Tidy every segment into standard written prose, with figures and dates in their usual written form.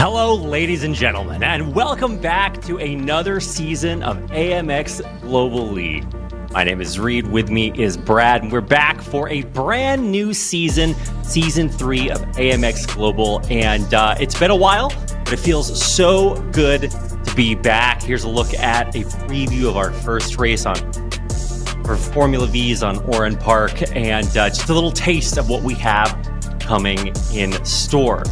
Hello, ladies and gentlemen, and welcome back to another season of AMX Global League. My name is Reed, with me is Brad, and we're back for a brand new season, Season 3 of AMX Global, and it's been a while, but it feels so good to be back. Here's a look at a preview of our first race for Formula V's on Oran Park, and just a little taste of what we have coming in store.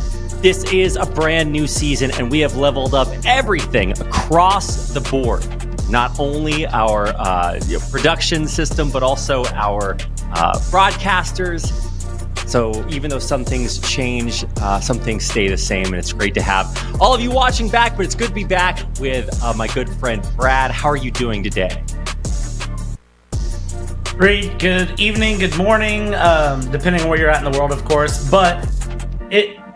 This is a brand new season, and we have leveled up everything across the board. Not only our production system, but also our broadcasters. So even though some things change, some things stay the same, and it's great to have all of you watching back, but it's good to be back with my good friend Brad. How are you doing today? Reed, good evening, good morning, depending on where you're at in the world, of course, but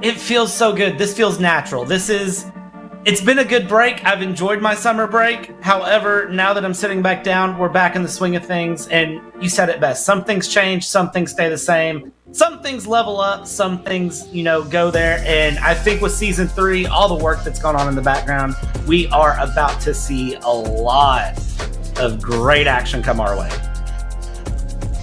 it feels so good. This feels natural. It's been a good break. I've enjoyed my summer break. However, now that I'm sitting back down, we're back in the swing of things, and you said it best. Some things change, some things stay the same. Some things level up, some things, go there, and I think with Season 3, all the work that's gone on in the background, we are about to see a lot of great action come our way.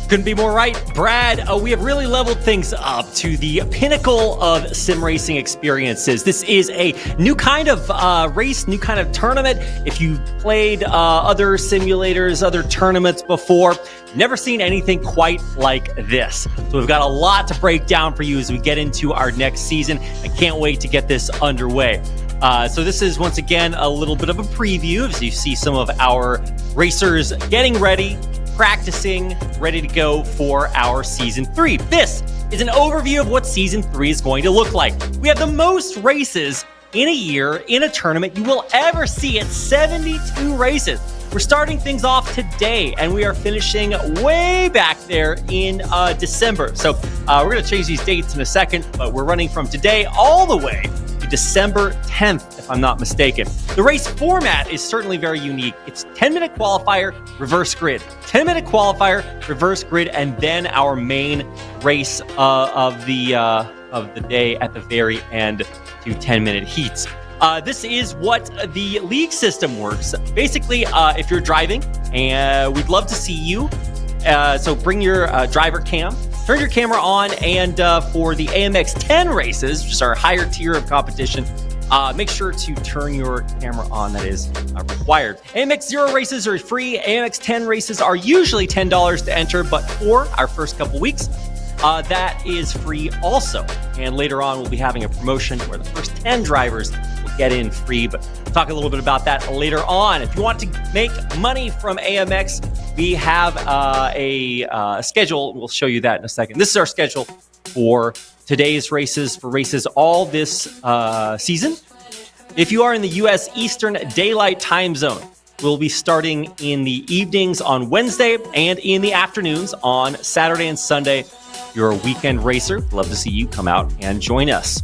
Couldn't be more right, Brad. We have really leveled things up to the pinnacle of sim racing experiences. This is a new kind of race, new kind of tournament. If you've played other simulators, other tournaments before, never seen anything quite like this. So we've got a lot to break down for you as we get into our next season. I can't wait to get this underway. So this is, once again, a little bit of a preview as you see some of our racers getting ready, practicing, ready to go for our Season 3. This is an overview of what Season 3 is going to look like. We have the most races in a year in a tournament you will ever see at 72 races. We're starting things off today, and we are finishing way back there in December. So we're going to change these dates in a second, but we're running from today all the way to December 10th, if I'm not mistaken. The race format is certainly very unique. It's 10-minute qualifier, reverse grid. 10-minute qualifier, reverse grid, and then our main race of the day at the very end, to 10-minute heats. This is what the league system works. Basically, if you're driving, and we'd love to see you, so bring your driver cam, turn your camera on, and for the AMX 10 races, which is our higher tier of competition, make sure to turn your camera on. That is required. AMX 0 races are free. AMX 10 races are usually $10 to enter, but for our first couple weeks, that is free also. And later on, we'll be having a promotion where the first 10 drivers will get in free, but we'll talk a little bit about that later on. If you want to make money from AMX, we have a schedule. We'll show you that in a second. This is our schedule for today's races, for races all this season. If you are in the U.S. Eastern Daylight Time Zone, we'll be starting in the evenings on Wednesday and in the afternoons on Saturday and Sunday. If you're a weekend racer, love to see you come out and join us.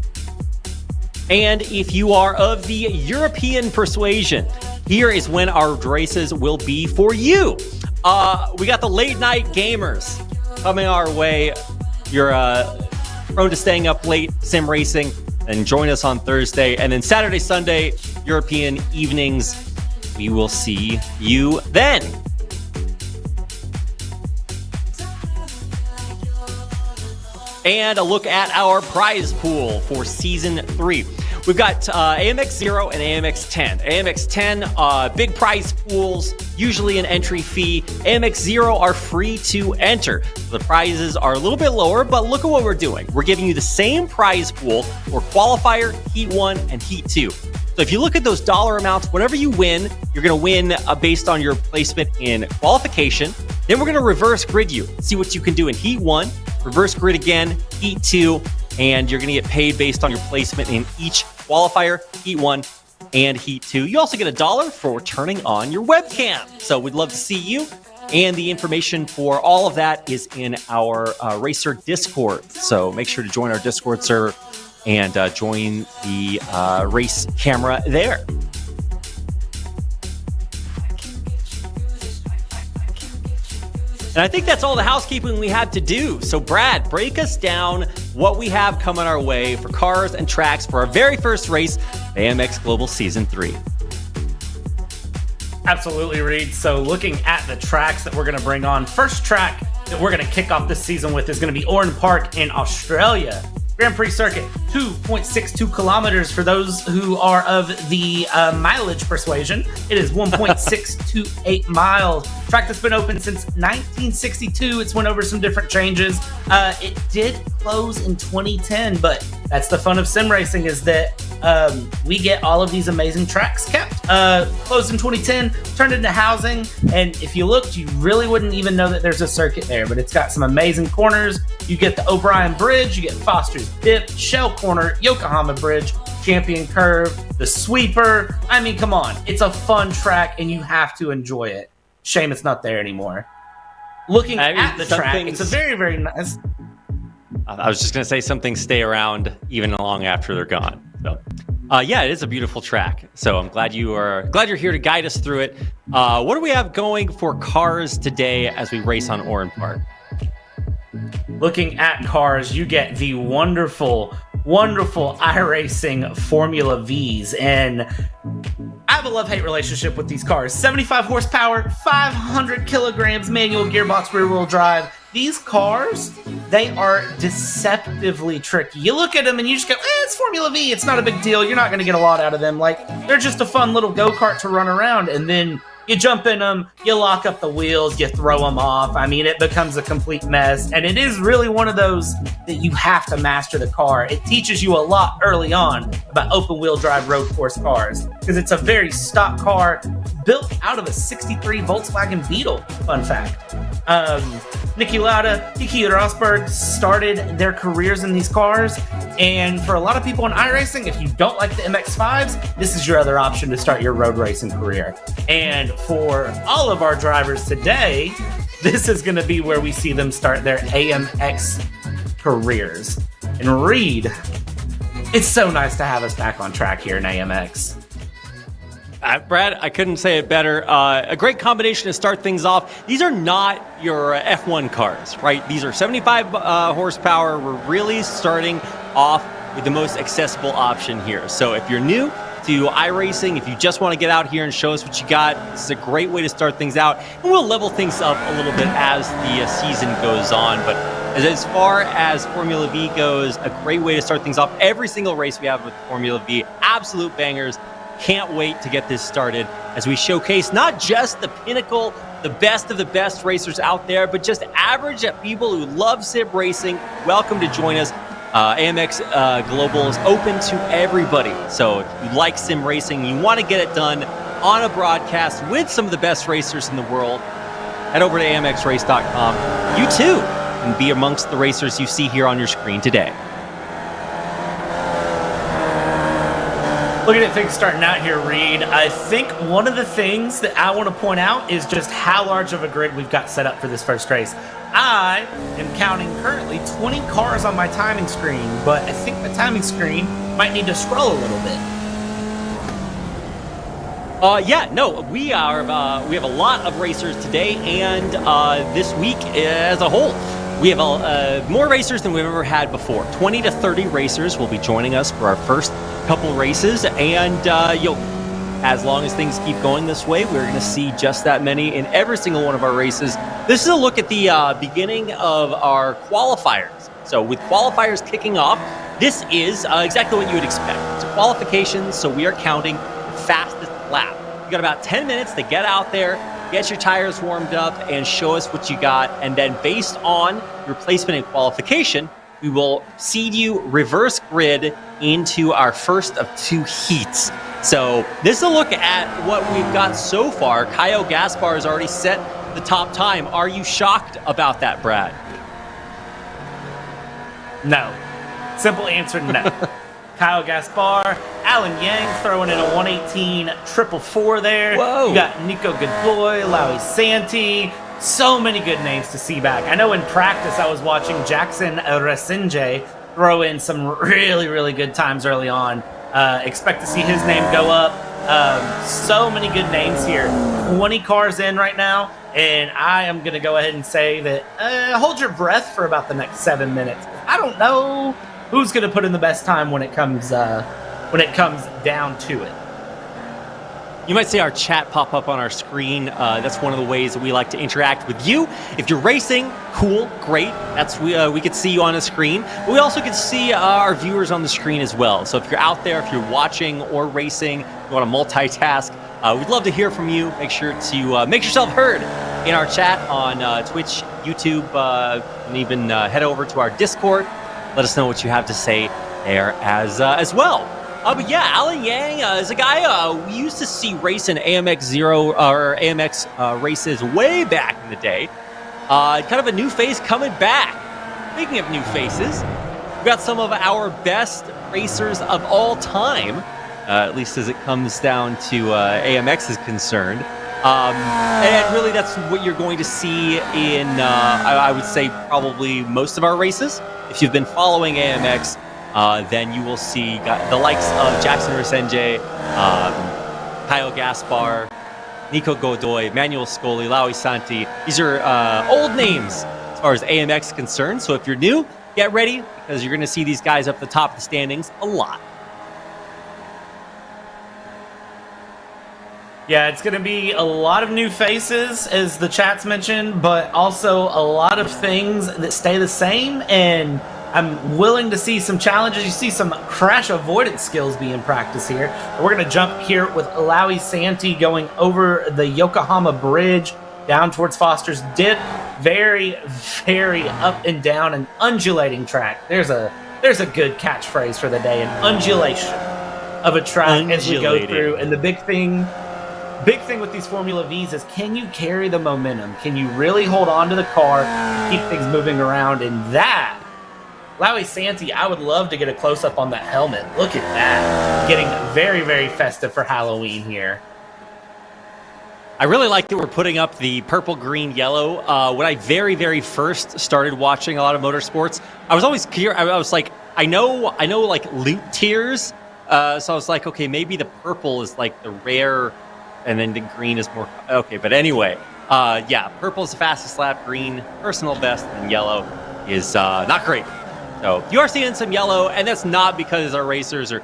And if you are of the European persuasion, here is when our races will be for you. We got the late night gamers coming our way. You're prone to staying up late, sim racing, and join us on Thursday. And then Saturday, Sunday, European evenings, we will see you then. And a look at our prize pool for Season 3. We've got AMX 0 and AMX 10. AMX 10, big prize pools, usually an entry fee. AMX 0 are free to enter. The prizes are a little bit lower, but look at what we're doing. We're giving you the same prize pool for qualifier, Heat 1, and Heat 2. So if you look at those dollar amounts, whatever you win, you're going to win based on your placement in qualification. Then we're going to reverse grid you, see what you can do in Heat 1, reverse grid again, Heat 2, and you're going to get paid based on your placement in each qualifier, Heat 1, and Heat 2. You also get $1 for turning on your webcam. So we'd love to see you. And the information for all of that is in our Racer Discord. So make sure to join our Discord server and join the race camera there. And I think that's all the housekeeping we have to do. So Brad, break us down what we have coming our way for cars and tracks for our very first race, AMX Global Season 3. Absolutely, Reed. So looking at the tracks that we're going to bring on, first track that we're going to kick off this season with is going to be Oran Park in Australia. Grand Prix circuit, 2.62 kilometers for those who are of the mileage persuasion. It is 1.628 miles. Track that's been open since 1962. It's went over some different changes. It did close in 2010, but that's the fun of sim racing, is that we get all of these amazing tracks kept. Closed in 2010, turned into housing, and if you looked, you really wouldn't even know that there's a circuit there, but it's got some amazing corners. You get the O'Brien Bridge, you get Foster's Dip, Shell Corner, Yokohama Bridge, Champion Curve, the Sweeper. I mean, come on. It's a fun track, and you have to enjoy it. Shame it's not there anymore. Looking at the track, it's a very, very nice... I was just going to say some things stay around even long after they're gone. So, yeah, it is a beautiful track. So I'm glad you're here to guide us through it. What do we have going for cars today as we race on Oran Park? Looking at cars, you get the wonderful, wonderful iRacing Formula Vs, and I have a love-hate relationship with these cars. 75 horsepower, 500 kilograms, manual gearbox, rear-wheel drive. These cars, they are deceptively tricky. You look at them and you just go, it's Formula V. It's not a big deal. You're not going to get a lot out of them. Like, they're just a fun little go-kart to run around. And then you jump in them, you lock up the wheels, you throw them off. I mean, it becomes a complete mess. And it is really one of those that you have to master the car. It teaches you a lot early on about open-wheel drive road course cars, because it's a very stock car built out of a 63 Volkswagen Beetle, fun fact. Niki Lauda, Kiki Rosberg started their careers in these cars, and for a lot of people in iRacing, if you don't like the MX-5s, this is your other option to start your road racing career. And for all of our drivers today, this is going to be where we see them start their AMX careers. And Reed, it's so nice to have us back on track here in AMX. Brad, I couldn't say it better. A great combination to start things off. These are not your F1 cars, right? These are 75 horsepower. We're really starting off with the most accessible option here. So if you're new to iRacing, if you just want to get out here and show us what you got, this is a great way to start things out. And we'll level things up a little bit as the season goes on. But as far as Formula V goes, a great way to start things off. Every single race we have with Formula V, absolute bangers. Can't wait to get this started as we showcase not just the pinnacle, the best of the best racers out there, but just average people who love sim racing. Welcome to join us. AMX Global is open to everybody. So if you like sim racing, you want to get it done on a broadcast with some of the best racers in the world, head over to amxrace.com. You too can be amongst the racers you see here on your screen today. Looking at things starting out here, Reed, I think one of the things that I want to point out is just how large of a grid we've got set up for this first race. I am counting currently 20 cars on my timing screen, but I think the timing screen might need to scroll a little bit. Yeah, no, we have a lot of racers today and this week as a whole. We have more racers than we've ever had before. 20 to 30 racers will be joining us for our first couple races, and as long as things keep going this way, we're going to see just that many in every single one of our races. This is a look at the beginning of our qualifiers. So with qualifiers kicking off, this is exactly what you would expect. It's a qualification, so we are counting the fastest lap. You got about 10 minutes to get out there, get your tires warmed up, and show us what you got. And then based on your placement and qualification, we will seed you reverse grid into our first of two heats. So this is a look at what we've got so far. Kyle Gaspar has already set the top time. Are you shocked about that, Brad? No. Simple answer, no. Kyle Gaspar, Alan Yang throwing in a 118 444 there. Whoa. You got Nico Goodboy, Lowy Santi. So many good names to see back. I know in practice I was watching Jackson Resinje throw in some really, really good times early on. Expect to see his name go up. So many good names here. 20 cars in right now. And I am going to go ahead and say that hold your breath for about the next 7 minutes. I don't know who's going to put in the best time when it comes down to it. You might see our chat pop up on our screen. That's one of the ways that we like to interact with you. If you're racing, cool, great. That's we could see you on the screen. But we also can see our viewers on the screen as well. So if you're out there, if you're watching or racing, you want to multitask, we'd love to hear from you. Make sure to make yourself heard in our chat on Twitch, YouTube, and even head over to our Discord. Let us know what you have to say there as well. But yeah, Alan Yang is a guy we used to see race in AMX races way back in the day. Kind of a new face coming back. Speaking of new faces, we've got some of our best racers of all time, at least as it comes down to AMX is concerned. And really that's what you're going to see in, I would say, probably most of our races. If you've been following AMX, then you will see the likes of Jackson Resenge, Kyle Gaspar, Nico Godoy, Manuel Scoli, Laui Santi. These are old names as far as AMX is concerned. So if you're new, get ready because you're going to see these guys up the top of the standings a lot. Yeah, it's going to be a lot of new faces, as the chat's mentioned, but also a lot of things that stay the same, and I'm willing to see some challenges. You see some crash avoidance skills being practiced here. We're going to jump here with Laui Santi going over the Yokohama Bridge down towards Foster's Dip. Very, very up and down and undulating track. There's a good catchphrase for the day, an undulation of a track as we go through. And the big thing with these Formula Vs is, can you carry the momentum? Can you really hold on to the car, keep things moving around? And that, Laui Santi, I would love to get a close-up on that helmet. Look at that. Getting very, very festive for Halloween here. I really like that we're putting up the purple, green, yellow. When I very, very first started watching a lot of motorsports, I was always curious. I was like, I know like loot tiers. So I was like, okay, maybe the purple is like the rare, and then the green is more okay. But anyway, yeah, purple is the fastest lap, green personal best, and yellow is not great. So you are seeing some yellow, and that's not because our racers are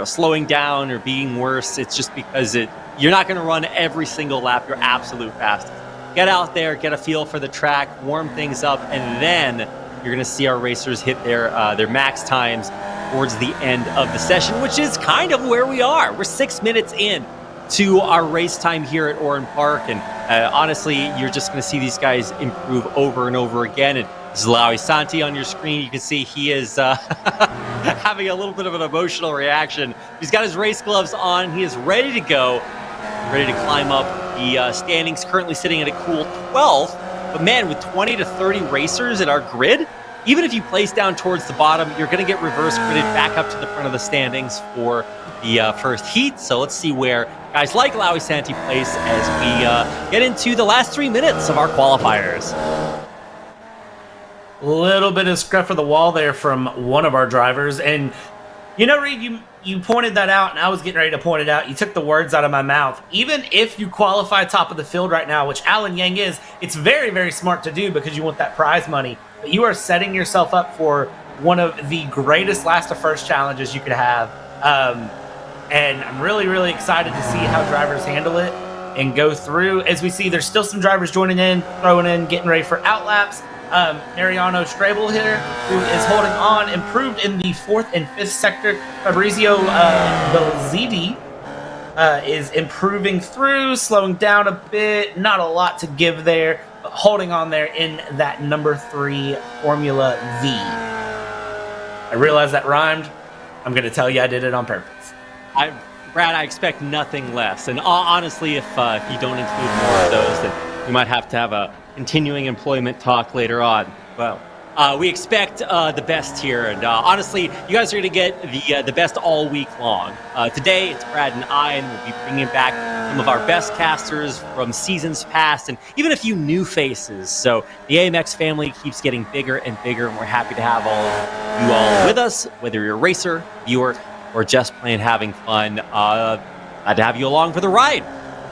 slowing down or being worse. It's just because you're not going to run every single lap your absolute fastest. Get out there, get a feel for the track, warm things up, and then you're going to see our racers hit their max times towards the end of the session, which is kind of where we are. We're 6 minutes in to our race time here at Oran Park, and honestly, you're just going to see these guys improve over and over again. And this is Laui Santi on your screen. You can see he is having a little bit of an emotional reaction. He's got his race gloves on. He is ready to go, ready to climb up the standings, currently sitting at a cool 12th. But man, with 20 to 30 racers in our grid, even if you place down towards the bottom, you're going to get reverse gridded back up to the front of the standings for the first heat. So let's see where guys like Laui Santi place as we get into the last 3 minutes of our qualifiers. Little bit of scruff of the wall there from one of our drivers. And, Reed, you pointed that out, and I was getting ready to point it out. You took the words out of my mouth. Even if you qualify top of the field right now, which Alan Yang is, it's very, very smart to do because you want that prize money. But you are setting yourself up for one of the greatest last to first challenges you could have. And I'm really, really excited to see how drivers handle it and go through. As we see, there's still some drivers joining in, throwing in, getting ready for outlaps. Mariano Strabel here, who is holding on, improved in the 4th and 5th sector. Fabrizio Belzidi is improving through, slowing down a bit. Not a lot to give there, but holding on there in that number 3 Formula V. I realize that rhymed. I'm going to tell you I did it on purpose. Brad, I expect nothing less. And honestly, if you don't include more of those, then we might have to have a continuing employment talk later on. Well, we expect the best here, and honestly, you guys are going to get the best all week long. Today, it's Brad and I, and we'll be bringing back some of our best casters from seasons past, and even a few new faces. So the AMX family keeps getting bigger and bigger, and we're happy to have all of you all with us, whether you're a racer, viewer, or just plain having fun. Glad to have you along for the ride.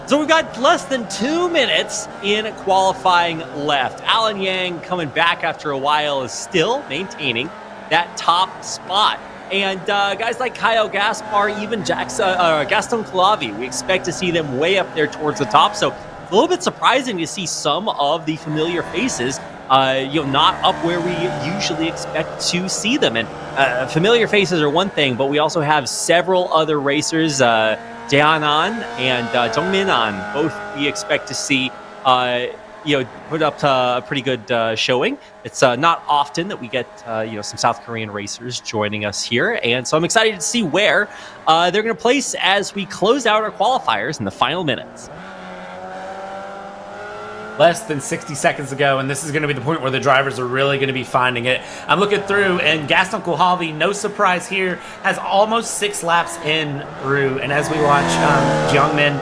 So we've got less than 2 minutes in qualifying left. Alan Yang coming back after a while is still maintaining that top spot. And guys like Kyle Gaspar, even Gaston Clavi, we expect to see them way up there towards the top. So it's a little bit surprising to see some of the familiar faces, not up where we usually expect to see them. And familiar faces are one thing, but we also have several other racers, Jaehanan and Dongmin An, both we expect to see, put up a pretty good showing. It's not often that we get, some South Korean racers joining us here. And so I'm excited to see where they're going to place as we close out our qualifiers in the final minutes. Less than 60 seconds ago, and this is going to be the point where the drivers are really going to be finding it. I'm looking through, and Gaston Coulibaly, no surprise here, has almost 6 laps in through. And as we watch Jeongmin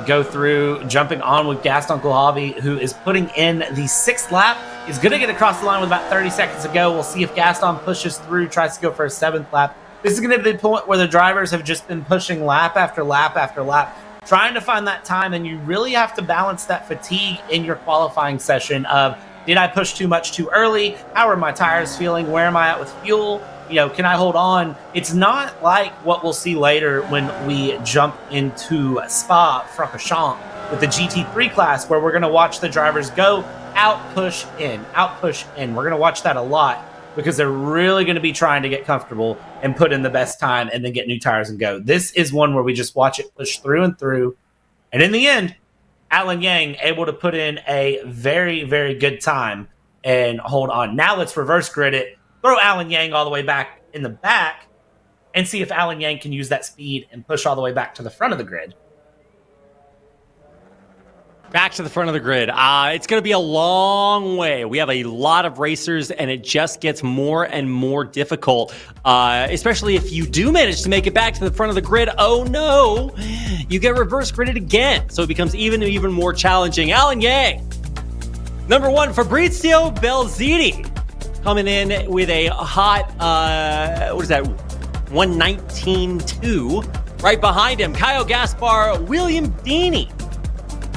go through, jumping on with Gaston Coulibaly, who is putting in the 6th lap, is going to get across the line with about 30 seconds to go. We'll see if Gaston pushes through, tries to go for a 7th lap. This is going to be the point where the drivers have just been pushing lap after lap after lap, trying to find that time, and you really have to balance that fatigue in your qualifying session of, did I push too much too early? How are my tires feeling? Where am I at with fuel? Can I hold on? It's not like what we'll see later when we jump into Spa-Francorchamps with the GT3 class, where we're going to watch the drivers go out, push in. We're going to watch that a lot, because they're really going to be trying to get comfortable and put in the best time and then get new tires and go. This is one where we just watch it push through and through. And in the end, Alan Yang able to put in a very, very good time and hold on. Now let's reverse grid it, throw Alan Yang all the way back in the back, and see if Alan Yang can use that speed and push all the way back to the front of the grid. Back to the front of the grid. It's going to be a long way. We have a lot of racers, and it just gets more and more difficult, especially if you do manage to make it back to the front of the grid. Oh, no. You get reverse gridded again, so it becomes even more challenging. Alan Yang. Number 1, Fabrizio Belziti coming in with a hot, 119.2. Right behind him, Kyle Gaspar, William Deeney.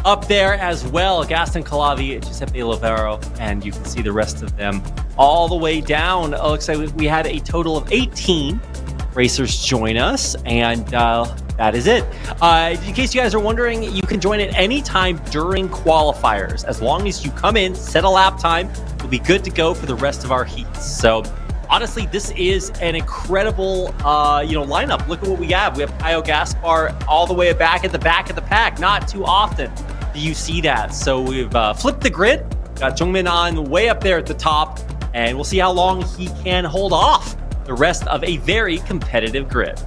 Up there as well, Gaston Clavi, Giuseppe Lovero, and you can see the rest of them all the way down. It looks like we had a total of 18 racers join us, and that is it. In case you guys are wondering, you can join at any time during qualifiers. As long as you come in, set a lap time, we'll be good to go for the rest of our heats. So honestly, this is an incredible, lineup. Look at what we have. We have Kyle Gaspar all the way back at the pack. Not too often do you see that. So we've flipped the grid. Got Jeongmin An way up there at the top, and we'll see how long he can hold off the rest of a very competitive grid.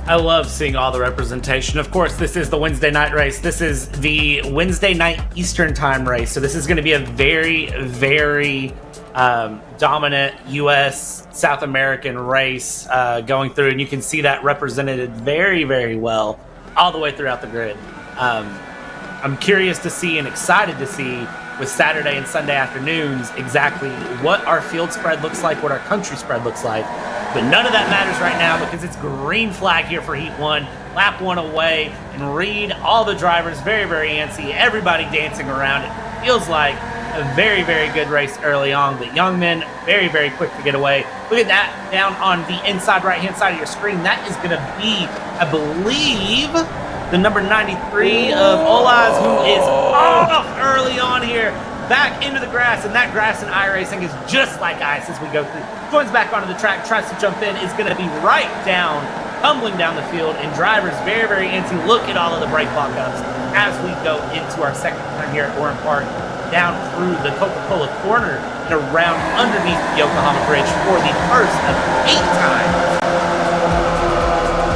I love seeing all the representation. Of course, this is the Wednesday night race. This is the Wednesday night Eastern time race. So this is going to be a very, very dominant U.S. South American race going through. And you can see that represented very, very well all the way throughout the grid. I'm curious to see and excited to see with Saturday and Sunday afternoons exactly what our field spread looks like, what our country spread looks like. But none of that matters right now, because it's green flag here for Heat 1. Lap 1 away, and Reed, all the drivers, very, very antsy. Everybody dancing around. It feels like a very, very good race early on. But Youngmin, very, very quick to get away. Look at that down on the inside right-hand side of your screen. That is going to be, I believe, the number 93 of Olaz, who is off early on here. Back into the grass, and that grass in iRacing is just like ice as we go through. Joins back onto the track, tries to jump in, is going to be right down, tumbling down the field, and drivers very, very antsy. Look at all of the brake lock-ups as we go into our second turn here at Orem Park, down through the Coca-Cola corner and around underneath the Yokohama Bridge for the first of 8 times.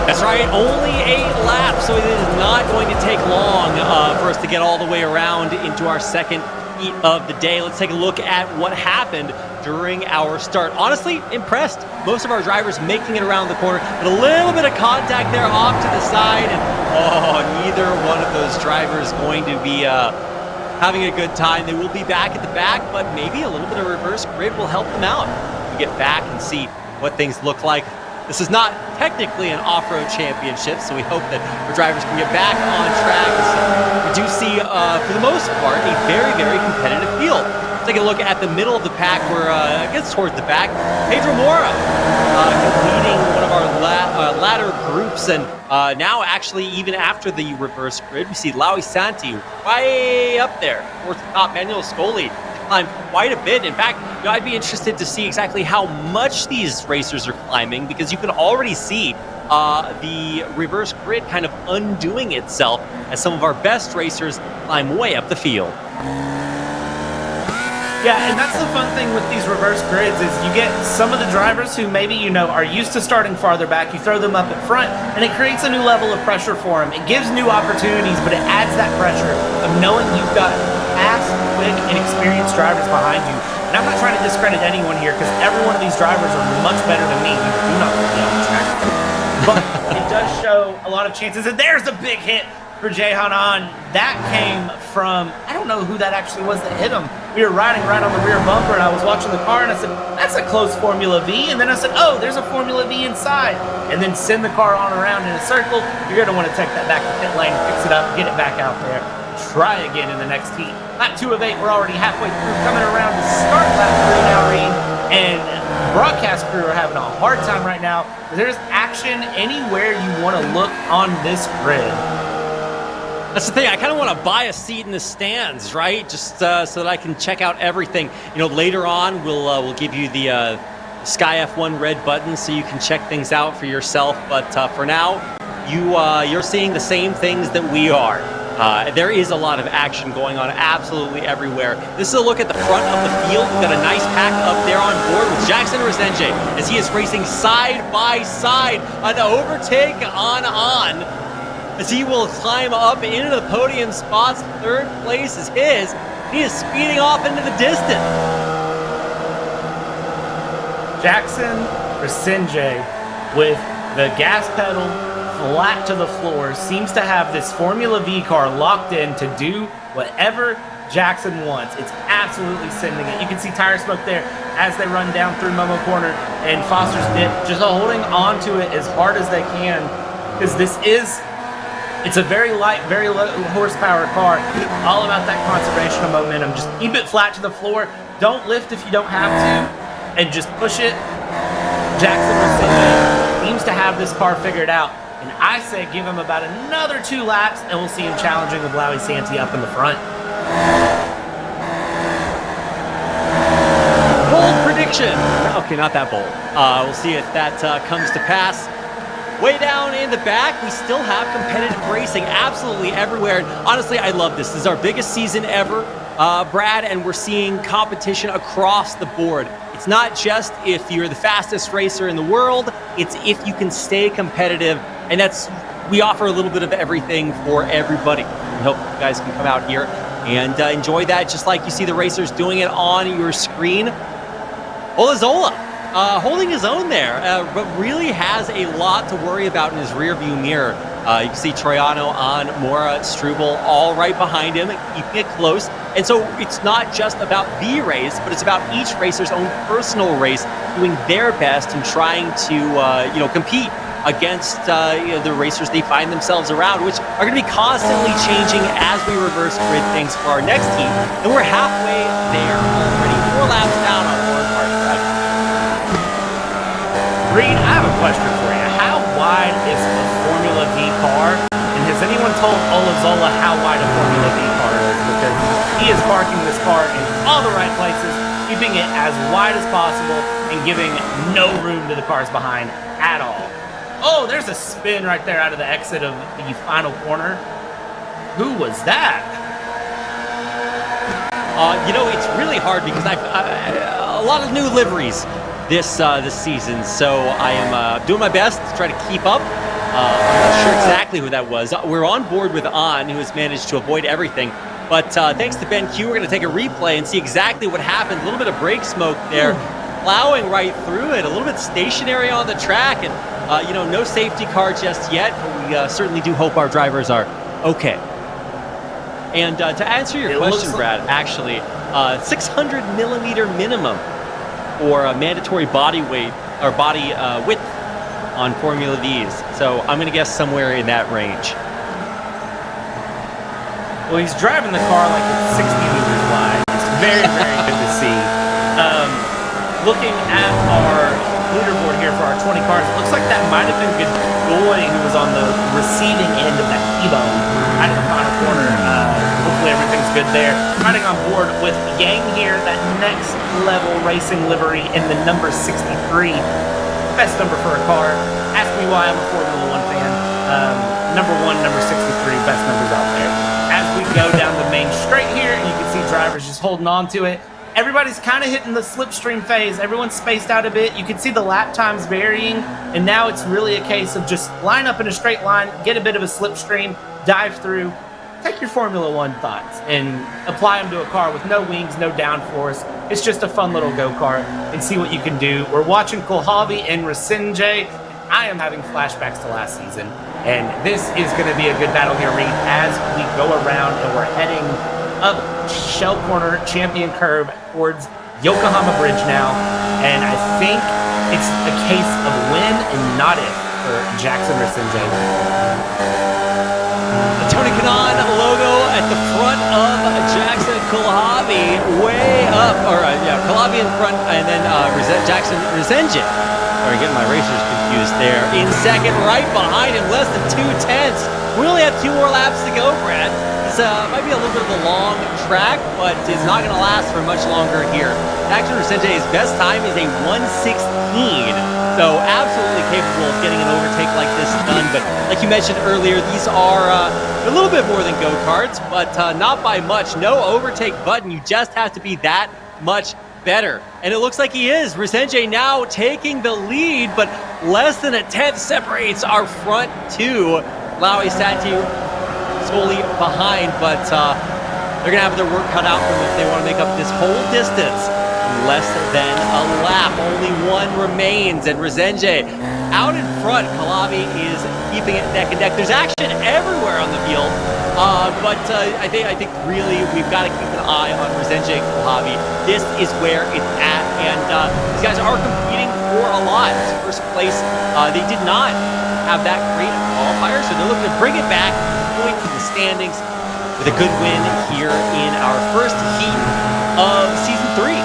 That's right, only 8 laps, so it is not going to take long for us to get all the way around into our second heat of the day. Let's take a look at what happened during our start. Honestly, impressed. Most of our drivers making it around the corner, but a little bit of contact there off to the side, and neither one of those drivers going to be having a good time. They will be back at the back, but maybe a little bit of reverse grid will help them out. We get back and see what things look like This is not technically an off-road championship, so we hope that our drivers can get back on track. So we do see, for the most part, a very, very competitive field. Take a look at the middle of the pack. We're, I guess, towards the back. Pedro Mora leading one of our latter groups, and now actually even after the reverse grid, we see Laui Santi way up there towards the top. Manuel Scoli climbed quite a bit. In fact, I'd be interested to see exactly how much these racers are climbing, because you can already see the reverse grid kind of undoing itself as some of our best racers climb way up the field. Yeah, and that's the fun thing with these reverse grids is you get some of the drivers who maybe, are used to starting farther back. You throw them up at front, and it creates a new level of pressure for them. It gives new opportunities, but it adds that pressure of knowing you've got fast, quick, and experienced drivers behind you. And I'm not trying to discredit anyone here, because every one of these drivers are much better than me. You do not want to be on the track. But it does show a lot of chances. And there's a big hit for Jay Hanan. That came from, I don't know who that actually was that hit him. We were riding right on the rear bumper, and I was watching the car, and I said, that's a close Formula V. And then I said, oh, there's a Formula V inside. And then send the car on around in a circle. You're going to want to take that back to pit lane, fix it up, get it back out there. Try again in the next heat. Lap 2 of 8, we're already halfway through, coming around to start lap 3 now, Reed. And broadcast crew are having a hard time right now. There's action anywhere you want to look on this grid. That's the thing. I kind of want to buy a seat in the stands, right? Just so that I can check out everything. Later on, we'll give you the Sky F1 red button so you can check things out for yourself. But for now, you're seeing the same things that we are. There is a lot of action going on absolutely everywhere. This is a look at the front of the field. We've got a nice pack up there on board with Jackson Resenge as he is racing side by side. An overtake on. As he will climb up into the podium spots. Third place is his. He is speeding off into the distance. Jackson Resenge with the gas pedal flat to the floor seems to have this Formula V car locked in to do whatever Jackson wants. It's absolutely sending it. You can see tire smoke there as they run down through Momo Corner, and Foster's Dip just holding on to it as hard as they can, because it's a very light, very low horsepower car. All about that conservation of momentum. Just keep it flat to the floor. Don't lift if you don't have to, and just push it. Jackson Resenge seems to have this car figured out. And I say give him about another 2 laps, and we'll see him challenging with Laui Santi up in the front. Bold prediction. Okay, not that bold. We'll see if that comes to pass. Way down in the back, we still have competitive racing absolutely everywhere. And honestly, I love this. This is our biggest season ever, Brad, and we're seeing competition across the board. It's not just if you're the fastest racer in the world, it's if you can stay competitive. And we offer a little bit of everything for everybody. We hope you guys can come out here and enjoy that, just like you see the racers doing it on your screen. Olazola holding his own there, but really has a lot to worry about in his rearview mirror. You can see Troiano on Mora, Struble all right behind him, keeping it close. And so it's not just about the race, but it's about each racer's own personal race, doing their best and trying to compete against the racers they find themselves around, which are going to be constantly changing as we reverse grid things for our next heat. And we're halfway there already, 4 laps down on Warren Park Drive. Reed, I have a question for you. How wide is a Formula V car? And has anyone told Olazola how wide a Formula V car is? Because he is parking this car in all the right places, keeping it as wide as possible, and giving no room to the cars behind at all. Oh, there's a spin right there out of the exit of the final corner. Who was that? It's really hard because I've a lot of new liveries this season, so I am doing my best to try to keep up. I'm not sure exactly who that was. We're on board with An, who has managed to avoid everything. But thanks to Ben Q, we're going to take a replay and see exactly what happened. A little bit of brake smoke there, plowing right through it. A little bit stationary on the track, and no safety car just yet. But we certainly do hope our drivers are okay. And to answer your question, Brad, actually, 600 millimeter minimum for mandatory body weight or body width on Formula V's. So I'm going to guess somewhere in that range. Well, he's driving the car like it's 60 meters wide. It's very, very good to see. Looking at our leaderboard here for our 20 cars, it looks like that might have been Godoy who was on the receiving end of that T-bone out of the final corner. Hopefully everything's good there. Riding on board with Yang here, that next level racing livery in the number 63. Best number for a car. Ask me why I'm a Formula One fan. Number 1, number 63, best numbers out there. As we go down the main straight here, you can see drivers just holding on to it. Everybody's kind of hitting the slipstream phase. Everyone's spaced out a bit. You can see the lap times varying, and now it's really a case of just line up in a straight line, get a bit of a slipstream, dive through, take your Formula One thoughts and apply them to a car with no wings, no downforce. It's just a fun little go-kart and see what you can do. We're watching Kulhavi and Rasinje. I am having flashbacks to last season, and this is going to be a good battle here, Reed, as we go around and we're heading up Shell Corner, Champion Curve towards Yokohama Bridge now, and I think it's a case of when and not if for Jackson Rasinje. The Tony Kanaan logo at the front of Jackson Kulhavi, way up, or Kulhavi in front, and then Jackson Rasinje. Sorry, getting my racers confused there. In second, right behind him, less than 2/10. We only have 2 more laps to go, Brad. This might be a little bit of a long track, but it's not going to last for much longer here. Jackson Rasinje's best time is a 1:16, so absolutely capable of getting an overtake like this done. But like you mentioned earlier, these are a little bit more than go-karts, but not by much. No overtake button. You just have to be that much better. And it looks like he is. Rasinje now taking the lead, but less than a 10th separates our front two. Laui Sati solely behind, but they're going to have their work cut out for them if they want to make up this whole distance. Less than a lap. Only one remains, and Rasinje out in front. Kulhavi is keeping it neck and neck. There's action everywhere on the field, but I think really we've got to keep an eye on Rasinje and Kulhavi. This is where it's at, and these guys are competing for a lot. First place, they did not have that great qualifier, so they're looking to bring it back, point to the standings with a good win here in our first heat of Season 3.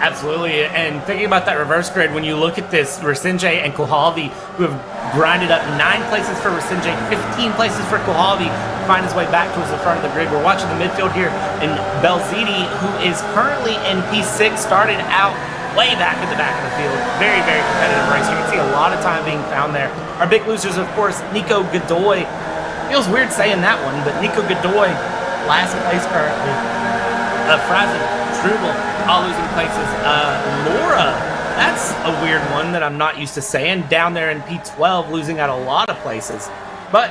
Absolutely, and thinking about that reverse grid, when you look at this, Rasinje and Kulhavi, who have grinded up 9 places for Rasinje, 15 places for Kulhavi, find his way back towards the front of the grid. We're watching the midfield here, and Belziti, who is currently in P6, started out way back at the back of the field. Very, very competitive race. You can see a lot of time being found there. Our big losers, of course, Nico Godoy. Feels weird saying that one, but Nico Godoy, last place currently. Frazen, Struble, all losing places. Laura, that's a weird one that I'm not used to saying. Down there in P12, losing out a lot of places. But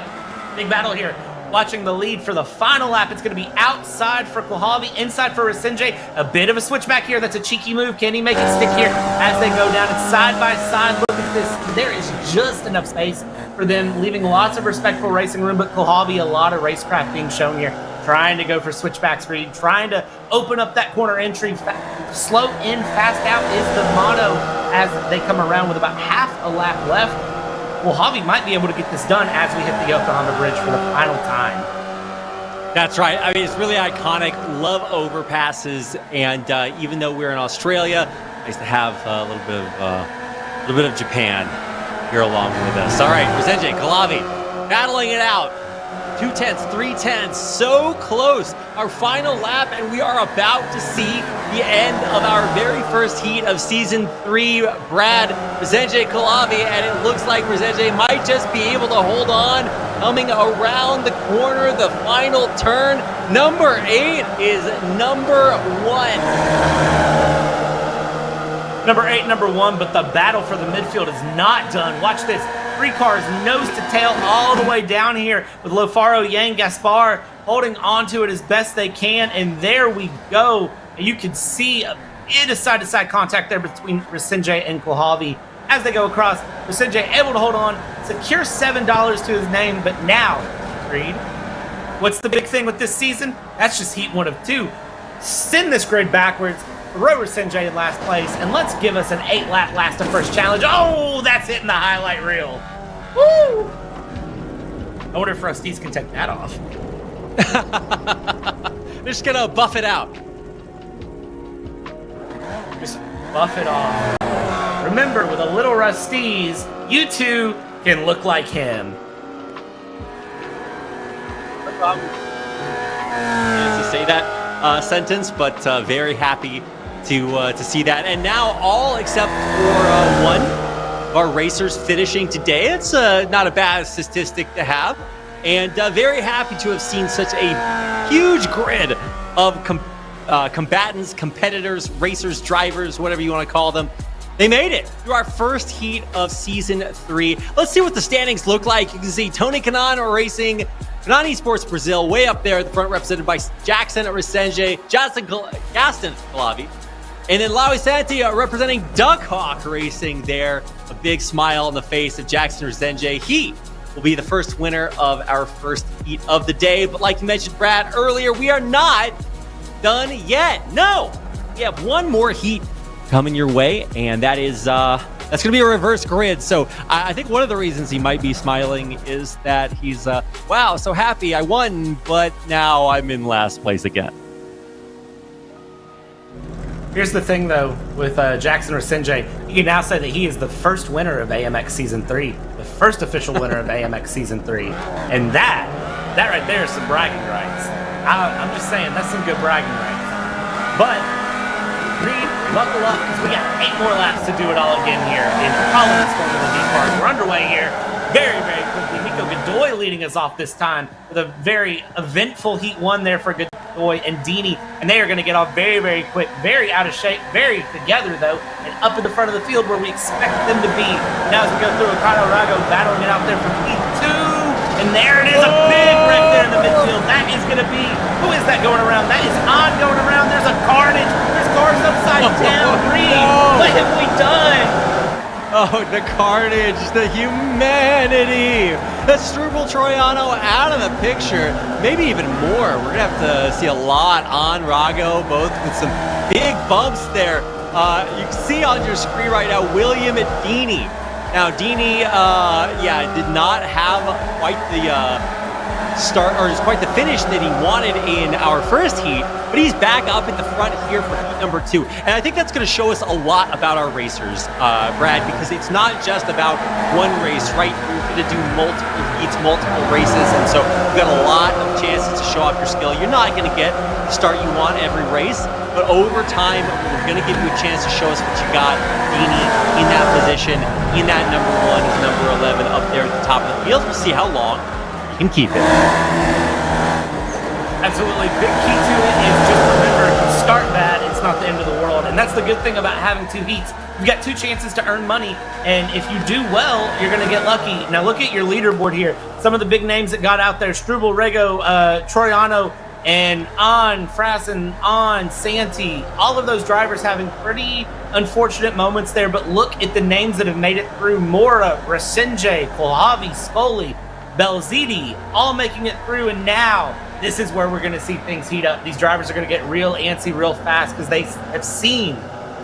big battle here. Watching the lead for the final lap. It's going to be outside for Kulhavi, inside for Rasinje. A bit of a switchback here. That's a cheeky move. Can he make it stick here as they go down? It's side by side. Look at this. There is just enough space for them, leaving lots of respectful racing room, but Kulhavi, a lot of racecraft being shown here. Trying to go for switchback speed, trying to open up that corner entry. Slow in, fast out is the motto as they come around with about half a lap left. Well, Javi might be able to get this done as we hit the Yokohama Bridge for the final time. That's right. I mean, it's really iconic. Love overpasses, and even though we're in Australia, I used to have a little bit of Japan here along with us. All right, Rasinje, Kulhavi, battling it out. 2/10, 3/10, so close. Our final lap, and we are about to see the end of our very first heat of Season 3. Brad, Rasinje, Kulhavi, and it looks like Rasinje might just be able to hold on. Coming around the corner, the final turn. Number 8 is number 1. Number 8, number 1, but the battle for the midfield is not done. Watch this. 3 cars nose to tail all the way down here with Lofaro, Yang, Gaspar holding onto it as best they can. And there we go. And you can see a bit of side-to-side contact there between Rasinje and Kulhavi as they go across. Rasinje able to hold on, secure $7 to his name. But now, Reed, what's the big thing with this season? That's just heat 1 of 2. Send this grid backwards. Rover Sinjay in last place, and let's give us an 8-lap last to first challenge. Oh, that's hitting the highlight reel. Woo! I wonder if Rusties can take that off. They're just gonna buff it out. Just buff it off. Remember, with a little Rusties, you two can look like him. To say that sentence, but very happy to see that. And now all except for one of our racers finishing today. It's not a bad statistic to have. And very happy to have seen such a huge grid of combatants, competitors, racers, drivers, whatever you want to call them. They made it through our first heat of Season 3. Let's see what the standings look like. You can see Tony Kanaan racing Kanaan Esports Brazil way up there at the front, represented by Jackson Resenge, Gaston Calavi, and then Lawi Santi representing Duckhawk Racing there. A big smile on the face of Jackson Resenge. He will be the first winner of our first heat of the day. But like you mentioned, Brad, earlier, we are not done yet. No, we have one more heat coming your way, and that is that's going to be a reverse grid. So I think one of the reasons he might be smiling is that he's wow, so happy I won, but now I'm in last place again. Here's the thing, though, with Jackson Resenge, you can now say that he is the first winner of AMX Season 3, the first official winner of AMX Season 3, and that right there is some bragging rights. I'm just saying, that's some good bragging rights. But Reed, buckle up, because we got 8 more laps to do it all again here in Collins Formula D Park. We're underway here very, very quickly. Miko Godoy leading us off this time with a very eventful Heat 1 there for Godoy and Dini, and they are going to get off very, very quick, very out of shape, very together, though, and up in the front of the field where we expect them to be. Now as we go through, Kyle Rago battling it out there for Heat 2, and there it is, a big wreck there in the midfield. That is going to be, who is that going around? That is On going around. There's a carnage. There's cars upside down. Reed, what have we done? Oh, the carnage, the humanity. The Struble Troiano out of the picture. Maybe even more. We're going to have to see a lot on Rago, both with some big bumps there. You can see on your screen right now, William Dini. Now, Dini, did not have quite the start, or just quite the finish that he wanted in our first heat, but he's back up at the front here for heat number 2. And I think that's going to show us a lot about our racers, Brad, because it's not just about one race, right? You're going to do multiple heats, multiple races, and so you've got a lot of chances to show off your skill. You're not going to get the start you want every race, but over time, we're going to give you a chance to show us what you got. Dini in that position, in that number 1, is number 11 up there at the top of the field. We'll see how long can keep it. Absolutely. Big key to it is just remember, if you start bad, it's not the end of the world. And that's the good thing about having 2 heats. You've got 2 chances to earn money, and if you do well, you're going to get lucky. Now look at your leaderboard here. Some of the big names that got out there: Struble, Rego, Troiano, and On, Frassen, On, Santi. All of those drivers having pretty unfortunate moments there, but look at the names that have made it through. Mora, Resenge, Kolavi, Scoli, Belziti, all making it through, and now this is where we're going to see things heat up. These drivers are going to get real antsy real fast because they have seen,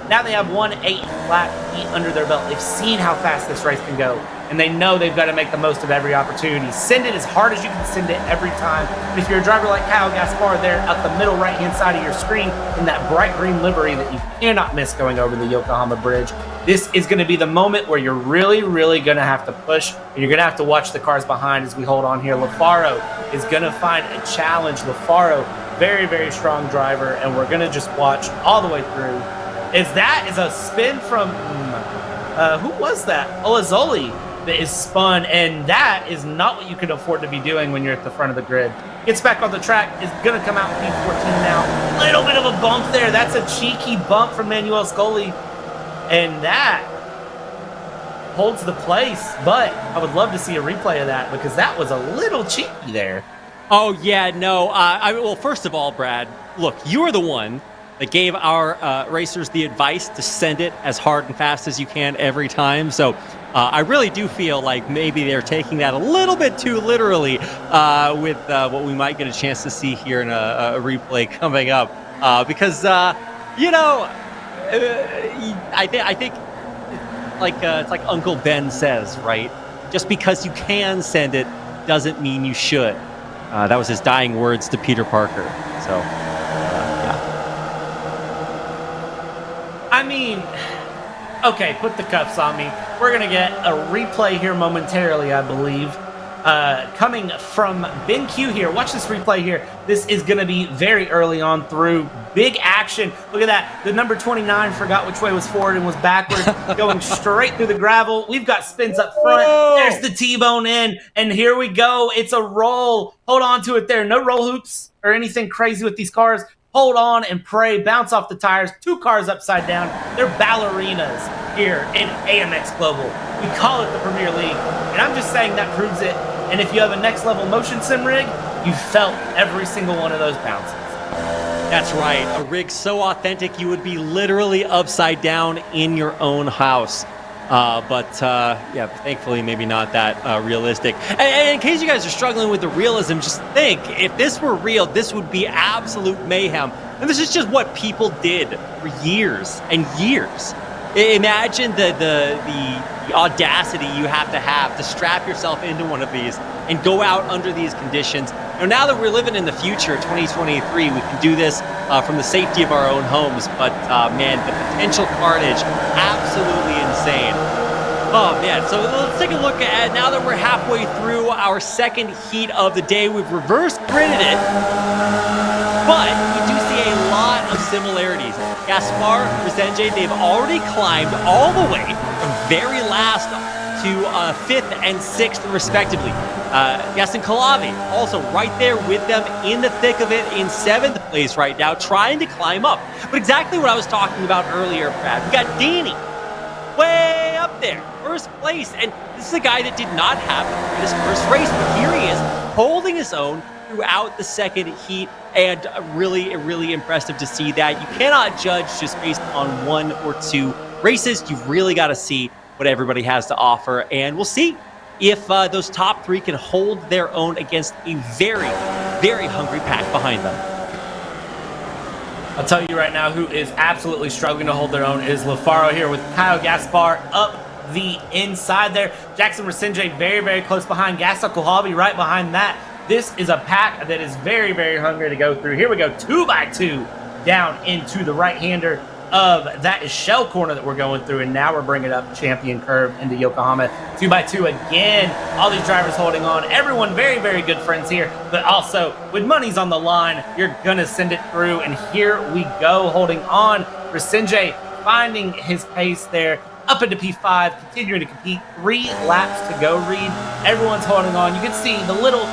now they have 1 8-lap heat under their belt. They've seen how fast this race can go, and they know they've got to make the most of every opportunity. Send it as hard as you can send it every time. And if you're a driver like Kyle Gaspar there at the middle right-hand side of your screen in that bright green livery that you cannot miss going over the Yokohama Bridge, this is going to be the moment where you're really, really going to have to push, and you're going to have to watch the cars behind as we hold on here. LaFaro is going to find a challenge. LaFaro, very, very strong driver, and we're going to just watch all the way through. That is a spin from, who was that? Olazoli that is spun, and that is not what you can afford to be doing when you're at the front of the grid. Gets back on the track, is going to come out with P14 now. Little bit of a bump there. That's a cheeky bump from Manuel Scoli, and that holds the place, but I would love to see a replay of that because that was a little cheeky there. Oh, yeah, no. Well, first of all, Brad, look, you are the one that gave our racers the advice to send it as hard and fast as you can every time. So I really do feel like maybe they're taking that a little bit too literally with what we might get a chance to see here in a replay coming up. Because You know, I think like it's like Uncle Ben says, right? Just because you can send it doesn't mean you should. That was his dying words to Peter Parker. So, yeah. I mean, okay, put the cuffs on me. We're going to get a replay here momentarily, I believe. Coming from Ben Q here. Watch this replay here. This is going to be very early on through. Big action. Look at that. The number 29 forgot which way was forward and was backwards, going straight through the gravel. We've got spins up front. Whoa. There's the T-bone in, and here we go. It's a roll. Hold on to it there. No roll hoops or anything crazy with these cars. Hold on and pray. Bounce off the tires. 2 cars upside down. They're ballerinas here in AMX Global. We call it the Premier League, and I'm just saying that proves it. And if you have a next level motion sim rig, you felt every single one of those bounces. That's right. A rig so authentic you would be literally upside down in your own house. Yeah, thankfully maybe not that realistic. And in case you guys are struggling with the realism, just think, if this were real, this would be absolute mayhem. And this is just what people did for years and years. Imagine the audacity you have to strap yourself into one of these and go out under these conditions. Now that we're living in the future, 2023, we can do this from the safety of our own homes. But man, the potential carnage, absolutely insane. Oh man, so let's take a look at, now that we're halfway through our second heat of the day, we've reverse gridded it. But we do see a lot of similarities. Gaspar, Resenje, they've already climbed all the way from very last to 5th and 6th, respectively. Gaston Calavi, also right there with them in the thick of it in 7th place right now, trying to climb up. But exactly what I was talking about earlier, Brad. We got Dini way up there, 1st place. And this is a guy that did not have his first race, but here he is holding his own throughout the second heat, and really impressive to see that. You cannot judge just based on 1 or 2 races. You've really got to see what everybody has to offer, and we'll see if those top 3 can hold their own against a very hungry pack behind them. I'll tell you right now, who is absolutely struggling to hold their own is Lafaro here with Kyle Gaspar up the inside there. Jackson Resenje very close behind. Gaston Kohlhabi right behind that. This is a pack that is very hungry to go through. Here we go, 2x2 down into the right-hander of that is Shell Corner that we're going through, and now we're bringing up Champion Curve into Yokohama. 2x2 again. All these drivers holding on. Everyone very good friends here, but also with money's on the line, you're going to send it through, and here we go, holding on. Resenje finding his pace there. Up into P5, continuing to compete. 3 laps to go, Reed. Everyone's holding on. You can see the little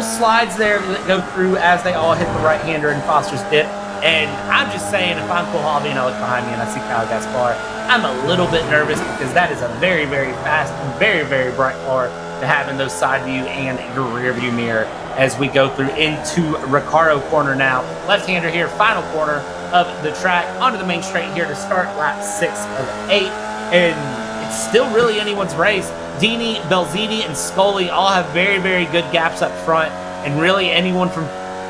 slides there that go through as they all hit the right-hander in Foster's dip. And I'm just saying, if I'm Kohlhabi and I look behind me and I see Kyle Gaspar, I'm a little bit nervous because that is a very fast and very bright car to have in those side view and your rear view mirror as we go through into Recaro Corner now. Left-hander here, final corner of the track, onto the main straight here to start lap 6 of 8. And it's still really anyone's race. Dini, Belziti, and Scully all have very good gaps up front, and really anyone from